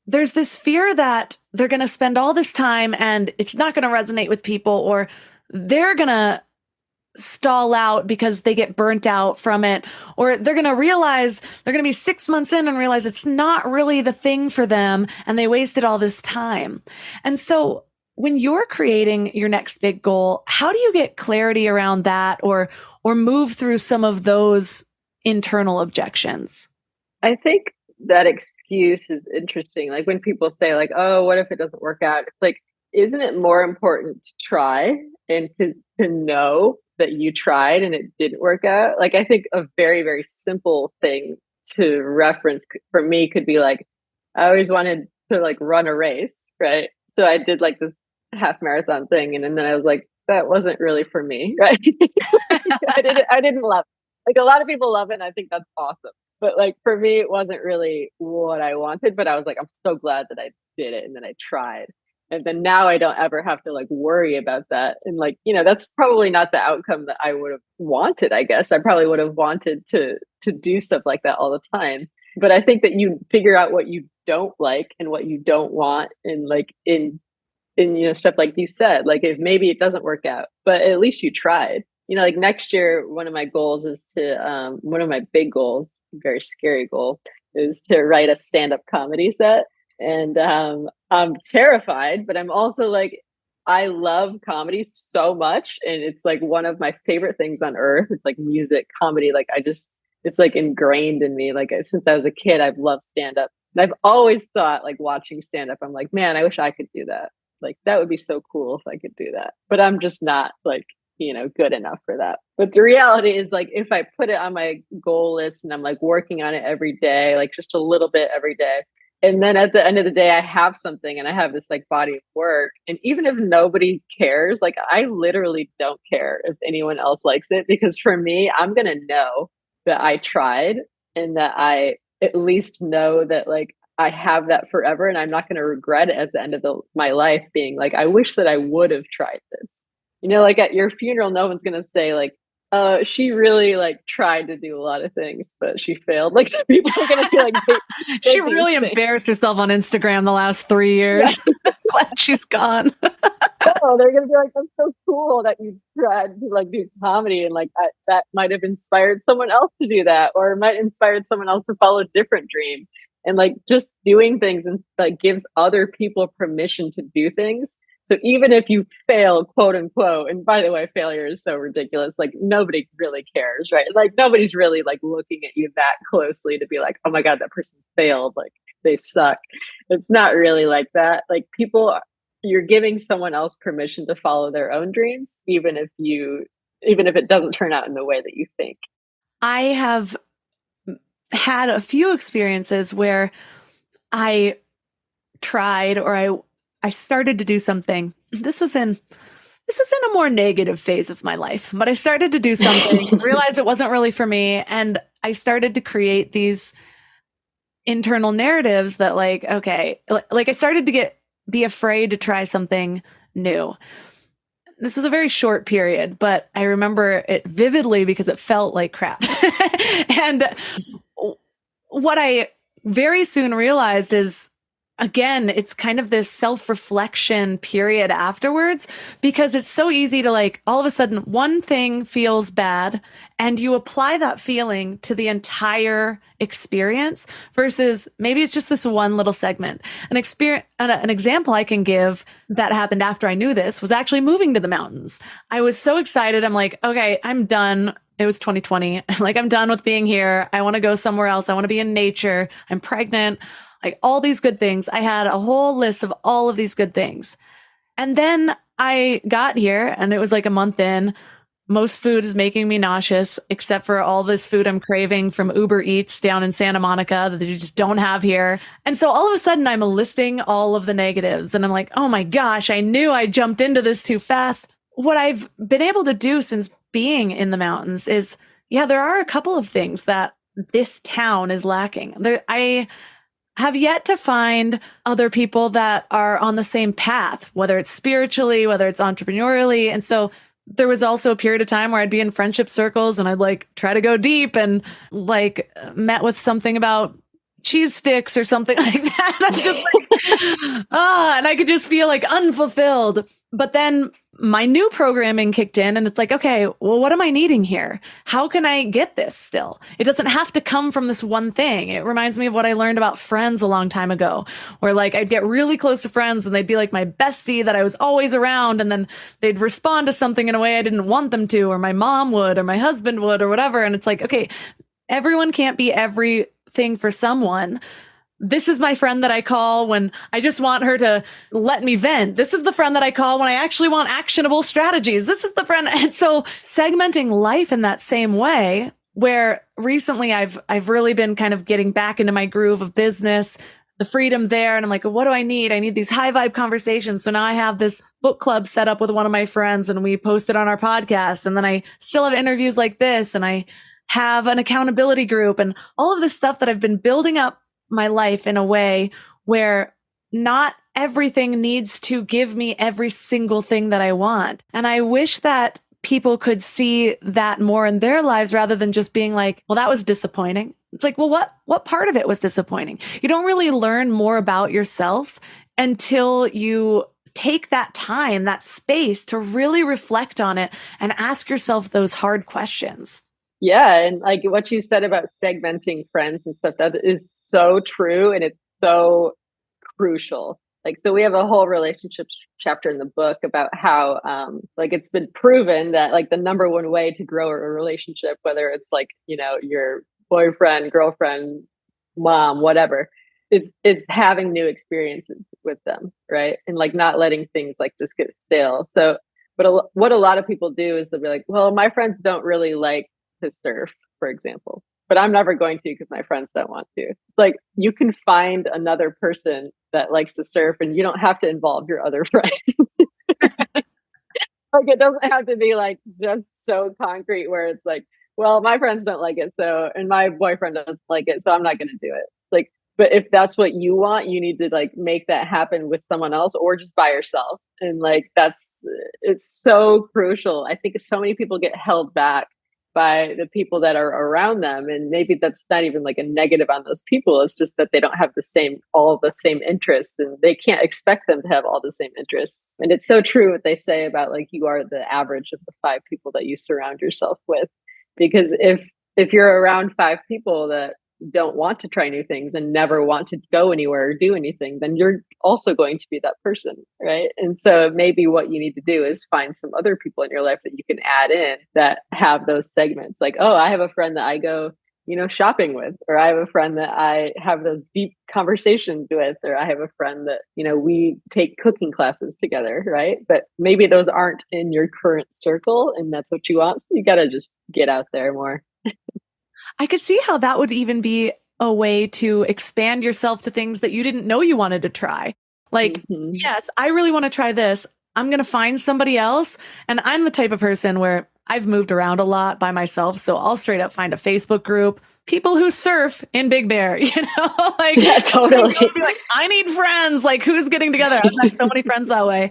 there's this fear that they're going to spend all this time and it's not going to resonate with people, or they're going to stall out because they get burnt out from it, or they're going to realize they're going to be 6 months in and realize it's not really the thing for them and they wasted all this time. And so when you're creating your next big goal, how do you get clarity around that or move through some of those internal objections? I think that excuse is interesting. Like when people say like, oh, what if it doesn't work out? It's like, isn't it more important to try and to know that you tried and it didn't work out? Like, I think a very, very simple thing to reference for me could be like, I always wanted to like run a race, right? So I did like this half marathon thing. And then I was like, that wasn't really for me, right? I didn't love it. Like a lot of people love it. And I think that's awesome. But like for me, it wasn't really what I wanted, but I was like, I'm so glad that I did it and then I tried. And then now I don't ever have to like worry about that. And like, you know, that's probably not the outcome that I would have wanted, I guess. I probably would have wanted to do stuff like that all the time. But I think that you figure out what you don't like and what you don't want and like in you know, stuff like you said, like if maybe it doesn't work out, but at least you tried. You know, like next year, one of my goals is to one of my big goals, very scary goal, is to write a stand-up comedy set. And I'm terrified, but I'm also like, I love comedy so much. And it's like one of my favorite things on earth. It's like music, comedy. Like it's like ingrained in me. Like since I was a kid, I've loved stand-up. And I've always thought like watching stand-up, I'm like, man, I wish I could do that. Like that would be so cool if I could do that. But I'm just not like, you know, good enough for that. But the reality is like, if I put it on my goal list and I'm like working on it every day, like just a little bit every day, and then at the end of the day, I have something and I have this like body of work. And even if nobody cares, like I literally don't care if anyone else likes it, because for me, I'm going to know that I tried and that I at least know that like I have that forever. And I'm not going to regret it at the end of my life being like, I wish that I would have tried this. You know, like at your funeral, no one's going to say like, she really like tried to do a lot of things, but she failed. Like people are going to feel like she really embarrassed herself on Instagram the last 3 years. Yeah. Glad she's gone. Oh, they're going to be like, that's so cool that you tried to like do comedy. And like that might have inspired someone else to do that, or it might inspire someone else to follow a different dream. And like just doing things and like gives other people permission to do things. So even if you fail, quote unquote, and by the way, failure is so ridiculous. Like nobody really cares, right? Like nobody's really like looking at you that closely to be like, oh my God, that person failed. Like they suck. It's not really like that. Like you're giving someone else permission to follow their own dreams, even if it doesn't turn out in the way that you think. I have had a few experiences where I tried or I started to do something. This was in a more negative phase of my life, but I started to do something, realized it wasn't really for me. And I started to create these internal narratives that like, okay, like I started to be afraid to try something new. This was a very short period, but I remember it vividly because it felt like crap. And what I very soon realized is, again, it's kind of this self-reflection period afterwards, because it's so easy to like, all of a sudden one thing feels bad and you apply that feeling to the entire experience versus maybe it's just this one little segment. An example I can give that happened after I knew this was actually moving to the mountains. I was so excited. I'm like, okay, I'm done. It was 2020. Like, I'm done with being here. I want to go somewhere else. I want to be in nature. I'm pregnant. Like all these good things. I had a whole list of all of these good things. And then I got here and it was like a month in. Most food is making me nauseous, except for all this food I'm craving from Uber Eats down in Santa Monica that you just don't have here. And so all of a sudden I'm listing all of the negatives and I'm like, oh my gosh, I knew I jumped into this too fast. What I've been able to do since being in the mountains is, yeah, there are a couple of things that this town is lacking. I have yet to find other people that are on the same path, whether it's spiritually, whether it's entrepreneurially. And so there was also a period of time where I'd be in friendship circles and I'd like try to go deep and like met with something about cheese sticks or something like that. And I'm just like, and I could just feel like unfulfilled. But then my new programming kicked in and it's like, okay, well, what am I needing here? How can I get this still? It doesn't have to come from this one thing. It reminds me of what I learned about friends a long time ago, where like I'd get really close to friends and they'd be like my bestie that I was always around. And then they'd respond to something in a way I didn't want them to, or my mom would, or my husband would, or whatever. And it's like, okay, everyone can't be everything for someone. This is my friend that I call when I just want her to let me vent. This is the friend that I call when I actually want actionable strategies. This is the friend. And so segmenting life in that same way, where recently I've really been kind of getting back into my groove of business, the freedom there. And I'm like, what do I need? I need these high vibe conversations. So now I have this book club set up with one of my friends and we post it on our podcast. And then I still have interviews like this and I have an accountability group and all of this stuff that I've been building up my life in a way where not everything needs to give me every single thing that I want. And I wish that people could see that more in their lives rather than just being like, well, that was disappointing. It's like, well, what part of it was disappointing? You don't really learn more about yourself until you take that time, that space to really reflect on it and ask yourself those hard questions. Yeah. And like what you said about segmenting friends and stuff, that is so true. And it's so crucial. Like, so we have a whole relationships chapter in the book about how, like it's been proven that like the number one way to grow a relationship, whether it's like, you know, your boyfriend, girlfriend, mom, whatever, it's having new experiences with them. Right. And like not letting things like just get stale. So, but what a lot of people do is they'll be like, well, my friends don't really like to surf, for example, but I'm never going to because my friends don't want to. Like you can find another person that likes to surf and you don't have to involve your other friends. Like it doesn't have to be like just so concrete where it's like, well, my friends don't like it. So, and my boyfriend doesn't like it. So I'm not going to do it. Like, but if that's what you want, you need to like make that happen with someone else or just by yourself. And like, it's so crucial. I think so many people get held back by the people that are around them. And maybe that's not even like a negative on those people. It's just that they don't have all the same interests and they can't expect them to have all the same interests. And it's so true what they say about like, you are the average of the 5 people that you surround yourself with. Because if you're around 5 people that don't want to try new things and never want to go anywhere or do anything, then you're also going to be that person, right? And so maybe what you need to do is find some other people in your life that you can add in that have those segments. Like, oh, I have a friend that I go, you know, shopping with, or I have a friend that I have those deep conversations with, or I have a friend that, you know, we take cooking classes together, right? But maybe those aren't in your current circle and that's what you want. So you got to just get out there more. I could see how that would even be a way to expand yourself to things that you didn't know you wanted to try. Like, yes, I really want to try this. I'm going to find somebody else. And I'm the type of person where I've moved around a lot by myself. So I'll straight up find a Facebook group, people who surf in Big Bear, you know, like, yeah, totally. Be like, I need friends. Like, who's getting together? I've had so many friends that way.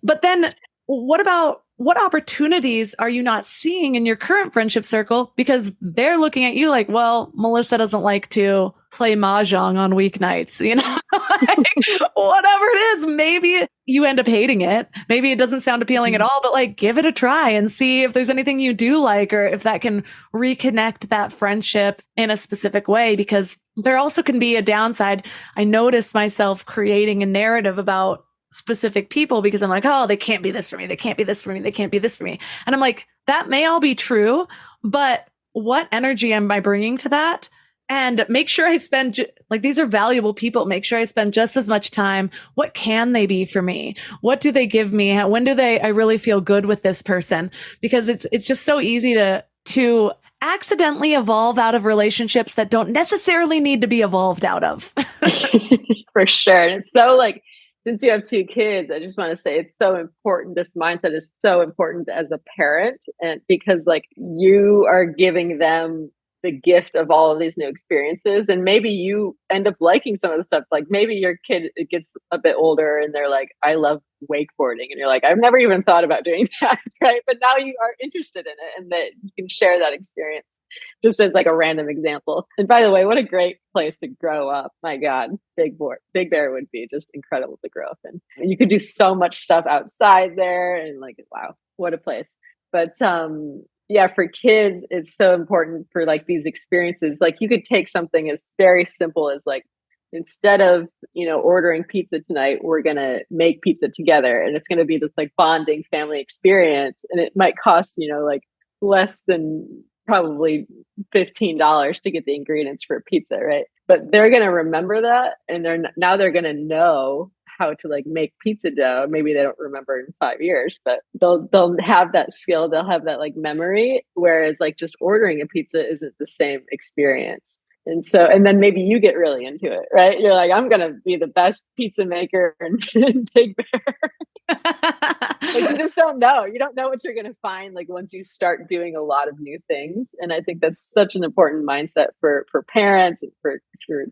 But then what opportunities are you not seeing in your current friendship circle? Because they're looking at you like, well, Melissa doesn't like to play mahjong on weeknights, you know, like, whatever it is. Maybe you end up hating it. Maybe it doesn't sound appealing at all, but like give it a try and see if there's anything you do like, or if that can reconnect that friendship in a specific way, because there also can be a downside. I noticed myself creating a narrative about specific people because I'm like, oh, they can't be this for me. They can't be this for me. They can't be this for me. And I'm like, that may all be true, but what energy am I bringing to that? And make sure I spend, like, these are valuable people. Make sure I spend just as much time. What can they be for me? What do they give me? When do I really feel good with this person? Because it's just so easy to accidentally evolve out of relationships that don't necessarily need to be evolved out of. For sure. And it's so like, since you have 2 kids, I just want to say it's so important. This mindset is so important as a parent, and because like you are giving them the gift of all of these new experiences, and maybe you end up liking some of the stuff. Like maybe your kid gets a bit older and they're like, I love wakeboarding, and you're like, I've never even thought about doing that, right? But now you are interested in it, and that you can share that experience. just as like a random example. And by the way, what a great place to grow up. My God, Big Bear would be just incredible to grow up in. And you could do so much stuff outside there, and like, wow, what a place. But yeah, for kids, it's so important for like these experiences. Like you could take something as very simple as like, instead of, ordering pizza tonight, we're going to make pizza together. And it's going to be this like bonding family experience. And it might cost, like less than probably $15 to get the ingredients for a pizza, right? But they're going to remember that. And they're going to know how to like make pizza dough. Maybe they don't remember in 5 years, but they'll have that skill. They'll have that like memory. Whereas like just ordering a pizza isn't the same experience. And then maybe you get really into it, right? You're like, I'm going to be the best pizza maker in Big Bear. Like you just don't know. You don't know what you're going to find like once you start doing a lot of new things. And I think that's such an important mindset for parents and for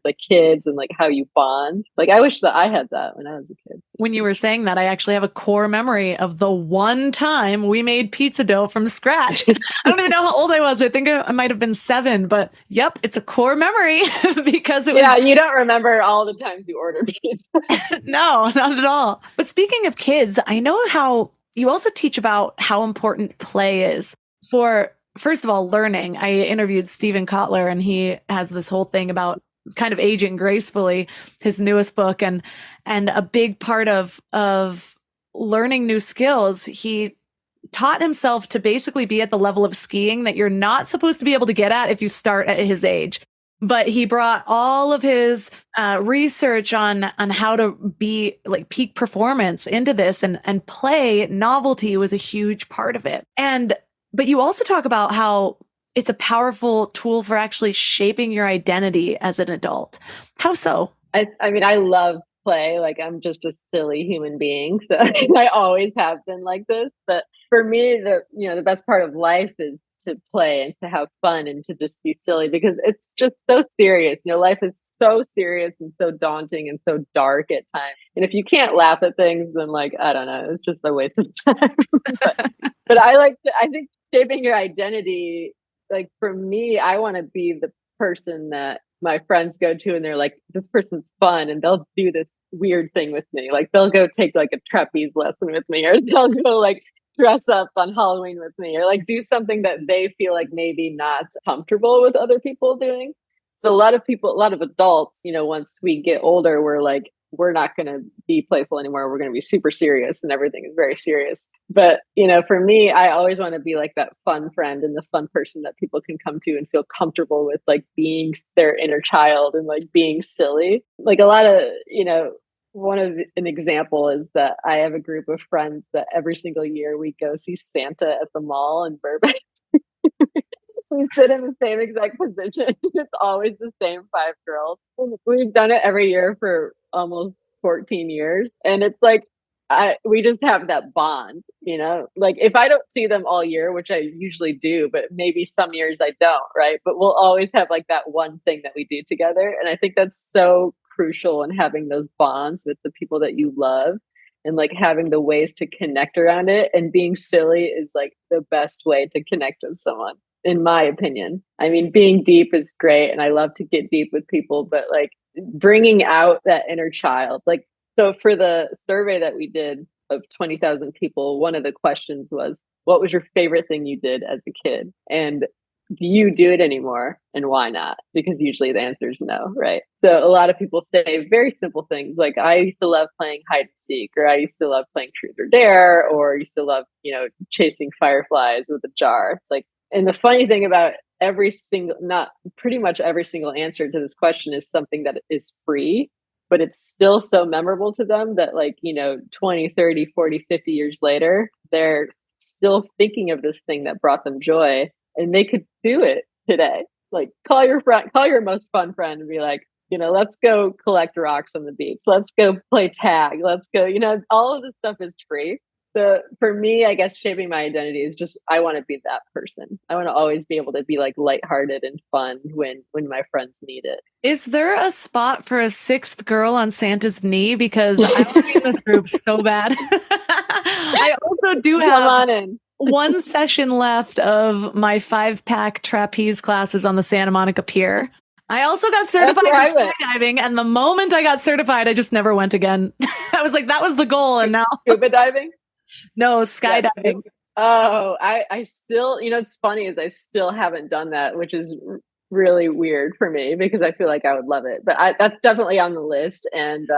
the kids and like how you bond. Like I wish that I had that when I was a kid. When you were saying that, I actually have a core memory of the one time we made pizza dough from scratch. I don't even know how old I was. I think I might have been 7, but yep, it's a core memory because it was. Yeah, you don't remember all the times you ordered pizza. No, not at all. But speaking of kids, I know how you also teach about how important play is for, first of all, learning. I interviewed Stephen Kotler, and he has this whole thing about kind of aging gracefully, his newest book, and a big part of learning new skills. He taught himself to basically be at the level of skiing that you're not supposed to be able to get at if you start at his age. But he brought all of his research on how to be like peak performance into this, and play, novelty was a huge part of it. But you also talk about how it's a powerful tool for actually shaping your identity as an adult. How so? I mean, I love play. Like I'm just a silly human being. So I always have been like this. But for me, the best part of life is to play and to have fun and to just be silly, because it's just so serious. Life is so serious and so daunting and so dark at times. And if you can't laugh at things, then like, I don't know, it's just a waste of time. but I think shaping your identity, like for me, I want to be the person that my friends go to and they're like, this person's fun, and they'll do this weird thing with me. Like they'll go take like a trapeze lesson with me, or they'll go like dress up on Halloween with me, or like do something that they feel like maybe not comfortable with other people doing. So a lot of adults, once we get older, we're like, we're not going to be playful anymore. We're going to be super serious, and everything is very serious. But, for me, I always want to be like that fun friend and the fun person that people can come to and feel comfortable with, like being their inner child and like being silly. Like a lot of, an example is that I have a group of friends that every single year we go see Santa at the mall in Burbank. We sit in the same exact position. It's always the same 5 girls. We've done it every year for almost 14 years. And it's like, we just have that bond, like if I don't see them all year, which I usually do, but maybe some years I don't, right? But we'll always have like that one thing that we do together. And I think that's so crucial in having those bonds with the people that you love, and like having the ways to connect around it. And being silly is like the best way to connect with someone, in my opinion. I mean, being deep is great, and I love to get deep with people, but like bringing out that inner child. Like, so for the survey that we did of 20,000 people, one of the questions was, what was your favorite thing you did as a kid? And do you do it anymore? And why not? Because usually the answer is no, right? So a lot of people say very simple things like, I used to love playing hide and seek, or I used to love playing truth or dare, or I used to love, chasing fireflies with a jar. It's like, and the funny thing about pretty much every single answer to this question is something that is free, but it's still so memorable to them that 20, 30, 40, 50 years later, they're still thinking of this thing that brought them joy, and they could do it today. Like call your most fun friend and be like, let's go collect rocks on the beach. Let's go play tag. Let's go, all of this stuff is free. So for me, I guess shaping my identity is just, I want to be that person. I want to always be able to be like lighthearted and fun when my friends need it. Is there a spot for a 6th girl on Santa's knee? Because I want to be in this group so bad. I also do have. Come on in. one session left of my 5-pack trapeze classes on the Santa Monica Pier. I also got certified in skydiving, and the moment I got certified, I just never went again. I was like, that was the goal, and now scuba diving. No, skydiving. Yes. Oh, I still, it's funny is I still haven't done that, which is really weird for me because I feel like I would love it. But that's definitely on the list. And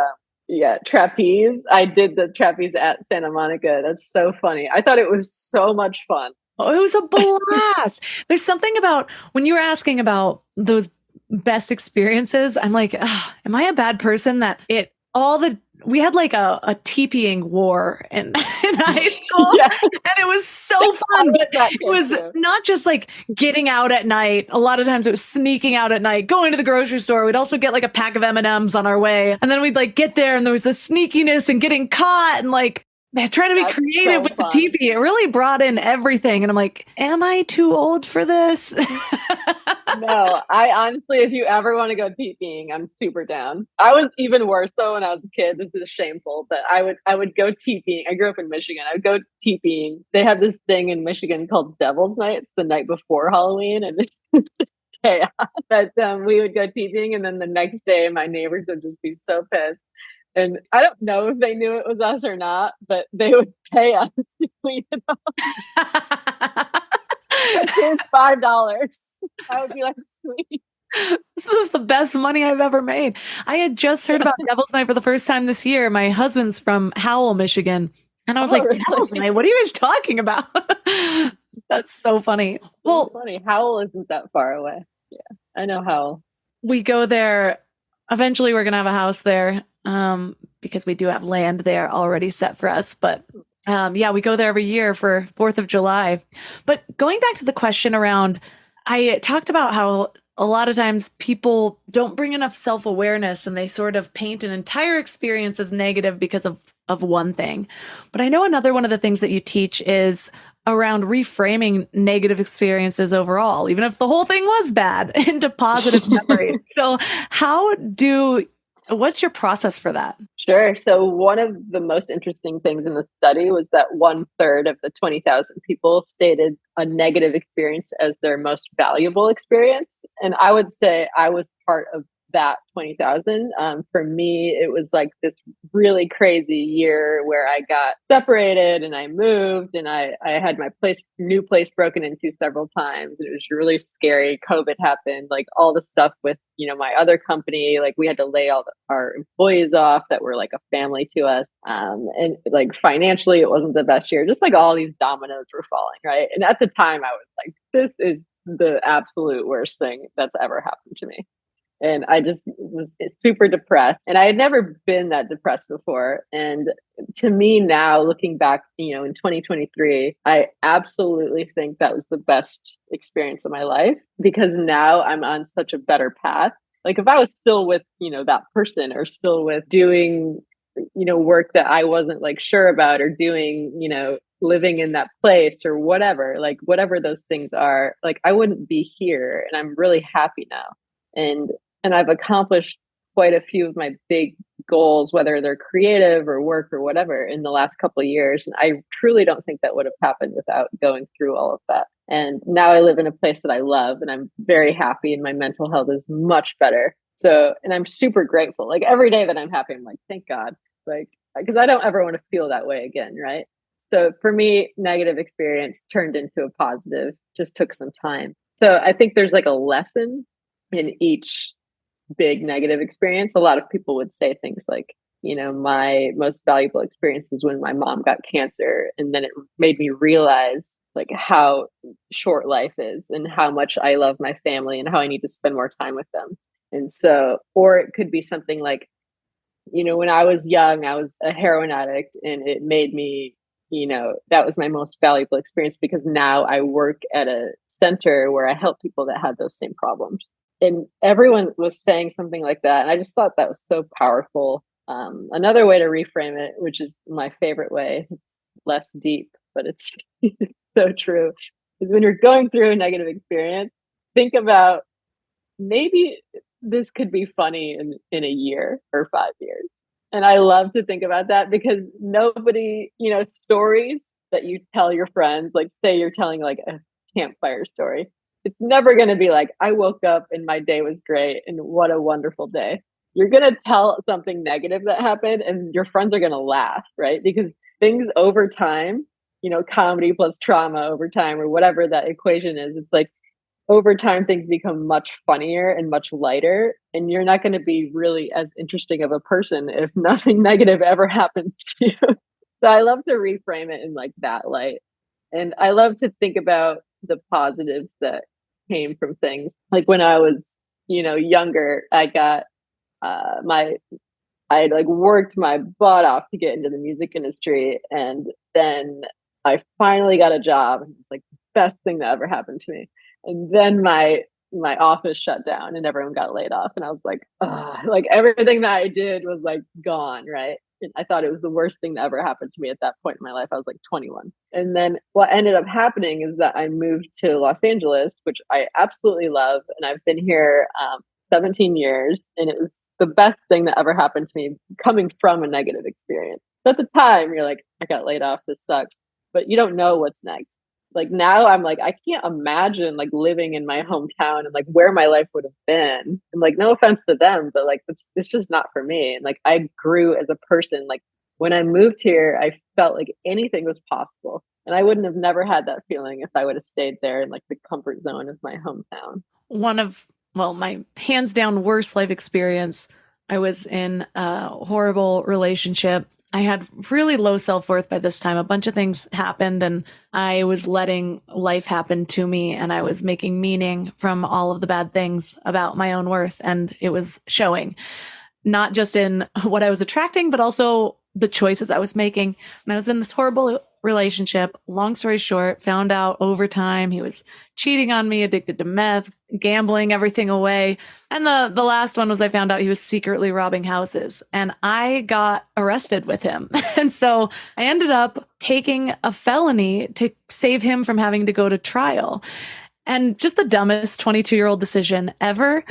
yeah, trapeze. I did the trapeze at Santa Monica. That's so funny. I thought it was so much fun. Oh, it was a blast. There's something about when you were asking about those best experiences, I'm like, am I a bad person that we had like a teepeeing war in high school, yeah. And it was so fun, but it was not just like getting out at night. A lot of times it was sneaking out at night, going to the grocery store. We'd also get like a pack of M&Ms on our way. And then we'd like get there and there was the sneakiness and getting caught and like trying to be creative with the teepee. It really brought in everything. And I'm like, am I too old for this? No, I honestly, if you ever want to go teepeeing, I'm super down. I was even worse though when I was a kid. This is shameful, but I would go teepeeing. I grew up in Michigan. I would go teepeeing. They have this thing in Michigan called Devil's Night. It's the night before Halloween, and it's chaos. But we would go teepeeing, and then the next day, my neighbors would just be so pissed. And I don't know if they knew it was us or not, but they would pay us to clean it up. Here's $5. I would be like, sweet. This is the best money I've ever made. I had just heard about Devil's Night for the first time this year. My husband's from Howell, Michigan. And I was like, really? Devil's Night? What are you guys talking about? That's so funny. Well, funny. Howell isn't that far away. Yeah, I know Howell. We go there. Eventually, we're going to have a house there because we do have land there already set for us. But yeah, we go there every year for 4th of July. But going back to the question around, I talked about how a lot of times people don't bring enough self-awareness and they sort of paint an entire experience as negative because of one thing. But I know another one of the things that you teach is around reframing negative experiences overall, even if the whole thing was bad, into positive memories. So what's your process for that? Sure. So one of the most interesting things in the study was that 1/3 of the 20,000 people stated a negative experience as their most valuable experience. And I would say I was part of that 20,000. For me, it was like this really crazy year where I got separated and I moved and I had my new place broken into several times. It was really scary. COVID happened, like all the stuff with, my other company, like we had to lay all our employees off that were like a family to us. And like financially, it wasn't the best year, just like all these dominoes were falling. Right. And at the time I was like, this is the absolute worst thing that's ever happened to me. And I just was super depressed. And I had never been that depressed before. And to me now, looking back, in 2023, I absolutely think that was the best experience of my life because now I'm on such a better path. Like if I was still with, that person or still with doing, work that I wasn't like sure about or doing, living in that place or whatever, like whatever those things are, like I wouldn't be here. And I'm really happy now. And I've accomplished quite a few of my big goals, whether they're creative or work or whatever, in the last couple of years. And I truly don't think that would have happened without going through all of that. And now I live in a place that I love and I'm very happy and my mental health is much better. So, and I'm super grateful. Like every day that I'm happy, I'm like, thank God. Like, because I don't ever want to feel that way again. Right. So for me, negative experience turned into a positive, just took some time. So I think there's like a lesson in each big negative experience. A lot of people would say things like, my most valuable experience is when my mom got cancer. And then it made me realize like how short life is and how much I love my family and how I need to spend more time with them. And so, or it could be something like, when I was young, I was a heroin addict and it made me, that was my most valuable experience because now I work at a center where I help people that had those same problems. And everyone was saying something like that. And I just thought that was so powerful. Another way to reframe it, which is my favorite way, less deep, but it's so true, is when you're going through a negative experience, think about maybe this could be funny in a year or 5 years. And I love to think about that because nobody, stories that you tell your friends, like say you're telling like a campfire story, it's never going to be like, I woke up and my day was great and what a wonderful day. You're going to tell something negative that happened and your friends are going to laugh, right? Because things over time, comedy plus trauma over time or whatever that equation is, it's like over time things become much funnier and much lighter, and you're not going to be really as interesting of a person if nothing negative ever happens to you. So I love to reframe it in like that light. And I love to think about the positives that came from things. Like when I was, younger, I got I had like worked my butt off to get into the music industry. And then I finally got a job. It's like the best thing that ever happened to me. And then my office shut down and everyone got laid off. And I was like, ugh, like everything that I did was like gone, right? And I thought it was the worst thing that ever happened to me at that point in my life. I was like 21. And then what ended up happening is that I moved to Los Angeles, which I absolutely love. And I've been here 17 years. And it was the best thing that ever happened to me coming from a negative experience. So at the time, you're like, I got laid off. This sucks. But you don't know what's next. Like now I'm like, I can't imagine like living in my hometown and like where my life would have been. And like, no offense to them, but like, it's just not for me. And like, I grew as a person. Like when I moved here, I felt like anything was possible. And I wouldn't have never had that feeling if I would have stayed there in like the comfort zone of my hometown. My hands down worst life experience. I was in a horrible relationship. I had really low self-worth by this time. A bunch of things happened and I was letting life happen to me and I was making meaning from all of the bad things about my own worth. And it was showing not just in what I was attracting, but also the choices I was making. And I was in this horrible relationship. Long story short, found out over time he was cheating on me, addicted to meth, gambling everything away. And the last one was I found out he was secretly robbing houses and I got arrested with him. And so I ended up taking a felony to save him from having to go to trial. And just the dumbest 22-year-old decision ever.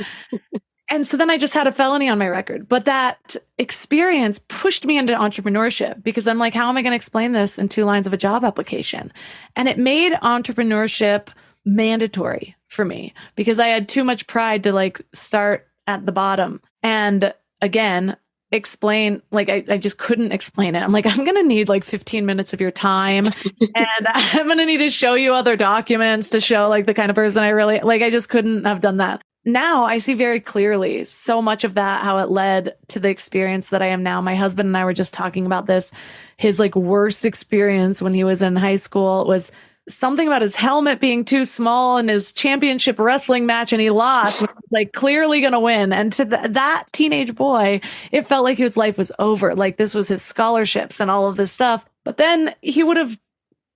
And so then I just had a felony on my record. But that experience pushed me into entrepreneurship because I'm like, how am I going to explain this in 2 lines of a job application? And it made entrepreneurship mandatory for me because I had too much pride to like start at the bottom. And again, explain, like I just couldn't explain it. I'm like, I'm going to need like 15 minutes of your time and I'm going to need to show you other documents to show like the kind of person I really like. I just couldn't have done that. Now I see very clearly so much of that, how it led to the experience that I am now. My husband and I were just talking about this. His like worst experience when he was in high school was something about his helmet being too small in his championship wrestling match and he lost, like clearly going to win. And to that teenage boy, it felt like his life was over. Like this was his scholarships and all of this stuff. But then he would have,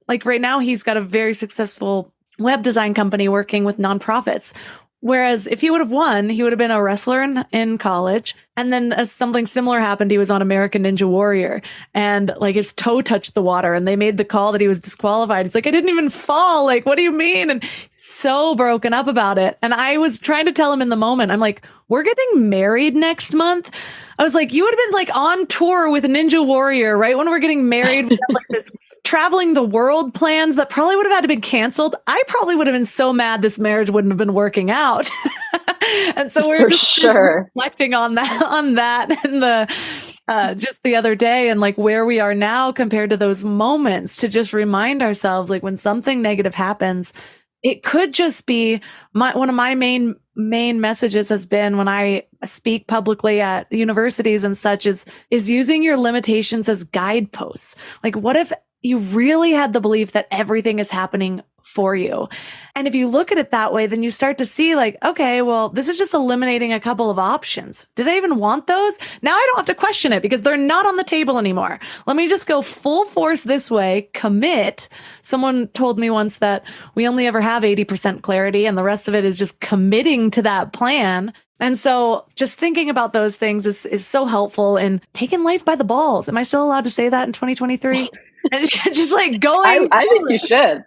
like right now, he's got a very successful web design company working with nonprofits. Whereas if he would have won, he would have been a wrestler in college. And then as something similar happened, he was on American Ninja Warrior and like his toe touched the water and they made the call that he was disqualified. It's like, I didn't even fall. Like, what do you mean? And so broken up about it. And I was trying to tell him in the moment, I'm like, we're getting married next month. I was like, you would have been like on tour with Ninja Warrior, right? When we're getting married, we had like this traveling the world plans that probably would have had to been canceled. I probably would have been so mad this marriage wouldn't have been working out. And so we're just reflecting on that in the just the other day and like where we are now compared to those moments to just remind ourselves, like when something negative happens, it could just be one of my main messages has been when I speak publicly at universities and such is using your limitations as guideposts. Like, what if you really had the belief that everything is happening for you? And if you look at it that way, then you start to see like, okay, well, this is just eliminating a couple of options. Did I even want those? Now I don't have to question it because they're not on the table anymore. Let me just go full force this way, commit. Someone told me once that we only ever have 80% clarity and the rest of it is just committing to that plan. And so just thinking about those things is so helpful in taking life by the balls. Am I still allowed to say that in 2023? And just like going. I think you should.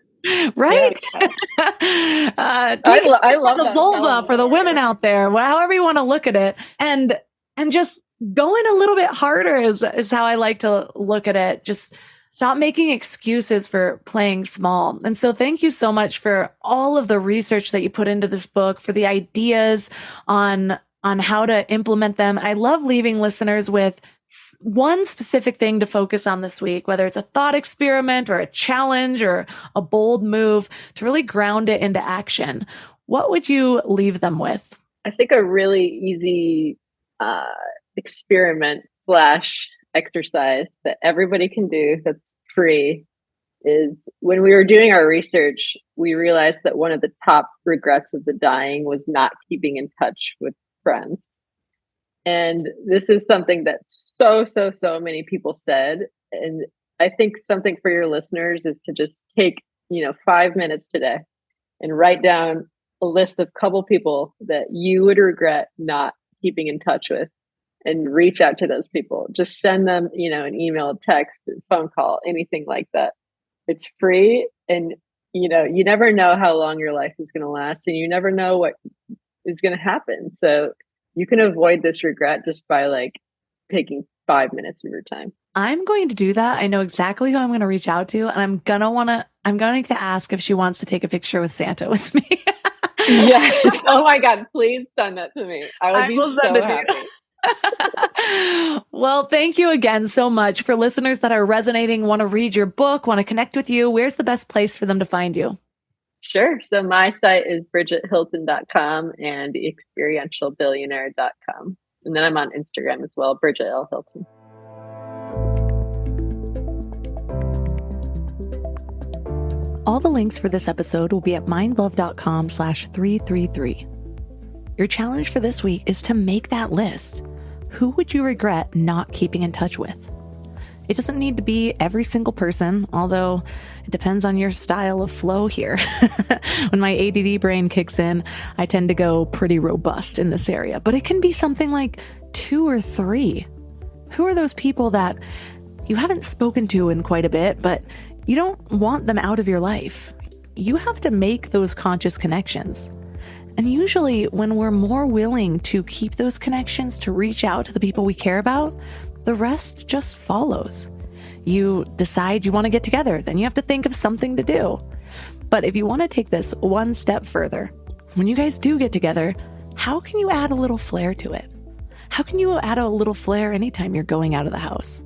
Right? Yeah. I love the vulva element. for the women out there, however you want to look at it. And just going a little bit harder is how I like to look at it. Just Stop making excuses for playing small. And so thank you so much for all of the research that you put into this book, for the ideas on how to implement them. I love leaving listeners with one specific thing to focus on this week, whether it's a thought experiment or a challenge or a bold move, to really ground it into action. What would you leave them with? I think a really easy experiment / exercise that everybody can do that's free is, when we were doing our research, we realized that one of the top regrets of the dying was not keeping in touch with friends. And this is something that so many people said. And I think something for your listeners is to just take, 5 minutes today and write down a list of couple people that you would regret not keeping in touch with, and reach out to those people. Just send them, an email, text, phone call, anything like that. It's free. And, you never know how long your life is going to last, and you never know what is going to happen. So you can avoid this regret just by taking 5 minutes of your time. I'm going to do that. I know exactly who I'm going to reach out to, and I'm going to ask if she wants to take a picture with Santa with me. Yes. Oh my God, please send that to me. I will be so happy. Well, thank you again so much. For listeners that are resonating, want to read your book, want to connect with you, where's the best place for them to find you? Sure. So my site is BridgetHilton.com and experientialbillionaire.com. And then I'm on Instagram as well, Bridget L. Hilton. All the links for this episode will be at mindlove.com/333. Your challenge for this week is to make that list. Who would you regret not keeping in touch with? It doesn't need to be every single person, although it depends on your style of flow here. When my ADD brain kicks in, I tend to go pretty robust in this area, but it can be something like 2 or 3. Who are those people that you haven't spoken to in quite a bit, but you don't want them out of your life? You have to make those conscious connections. And usually when we're more willing to keep those connections, to reach out to the people we care about, the rest just follows. You decide you want to get together, then you have to think of something to do. But if you want to take this one step further, when you guys do get together, how can you add a little flair to it? How can you add a little flair anytime you're going out of the house?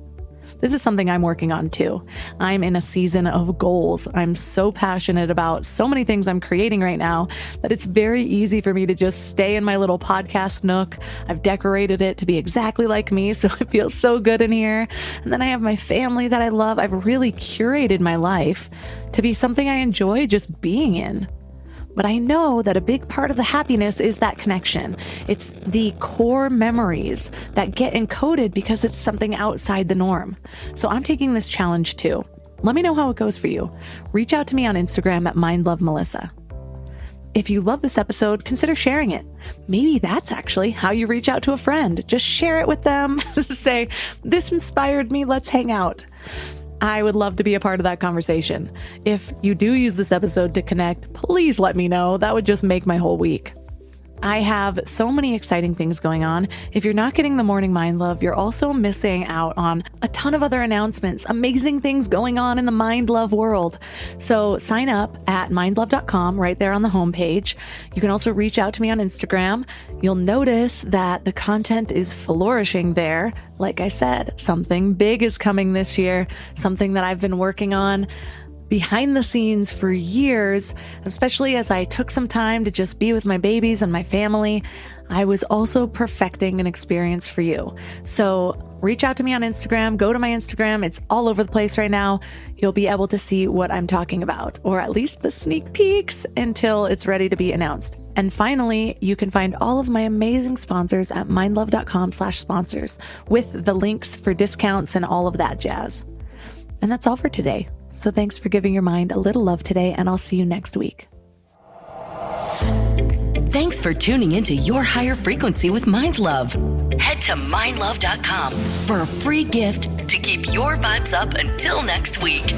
This is something I'm working on too. I'm in a season of goals. I'm so passionate about so many things I'm creating right now that it's very easy for me to just stay in my little podcast nook. I've decorated it to be exactly like me, so it feels so good in here. And then I have my family that I love. I've really curated my life to be something I enjoy just being in. But I know that a big part of the happiness is that connection. It's the core memories that get encoded because it's something outside the norm. So I'm taking this challenge too. Let me know how it goes for you. Reach out to me on Instagram at mindlovemelissa. If you love this episode, consider sharing it. Maybe that's actually how you reach out to a friend. Just share it with them. Say, this inspired me, let's hang out. I would love to be a part of that conversation. If you do use this episode to connect, please let me know. That would just make my whole week. I have so many exciting things going on. If you're not getting the Morning Mind Love, you're also missing out on a ton of other announcements, amazing things going on in the Mind Love world. So sign up at mindlove.com right there on the homepage. You can also reach out to me on Instagram. You'll notice that the content is flourishing there. Like I said, something big is coming this year, something that I've been working on behind the scenes for years, especially as I took some time to just be with my babies and my family. I was also perfecting an experience for you. So reach out to me on Instagram, go to my Instagram. It's all over the place right now. You'll be able to see what I'm talking about, or at least the sneak peeks until it's ready to be announced. And finally, you can find all of my amazing sponsors at mindlove.com/sponsors with the links for discounts and all of that jazz. And that's all for today. So thanks for giving your mind a little love today, and I'll see you next week. Thanks for tuning into Your Higher Frequency with Mind Love. Head to mindlove.com for a free gift to keep your vibes up until next week.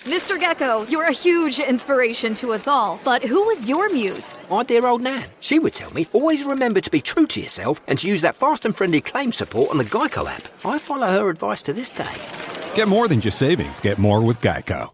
Mr. Gecko, you're a huge inspiration to us all, but who was your muse? My dear old Nan. She would tell me, always remember to be true to yourself and to use that fast and friendly claim support on the Geico app. I follow her advice to this day. Get more than just savings. Get more with Geico.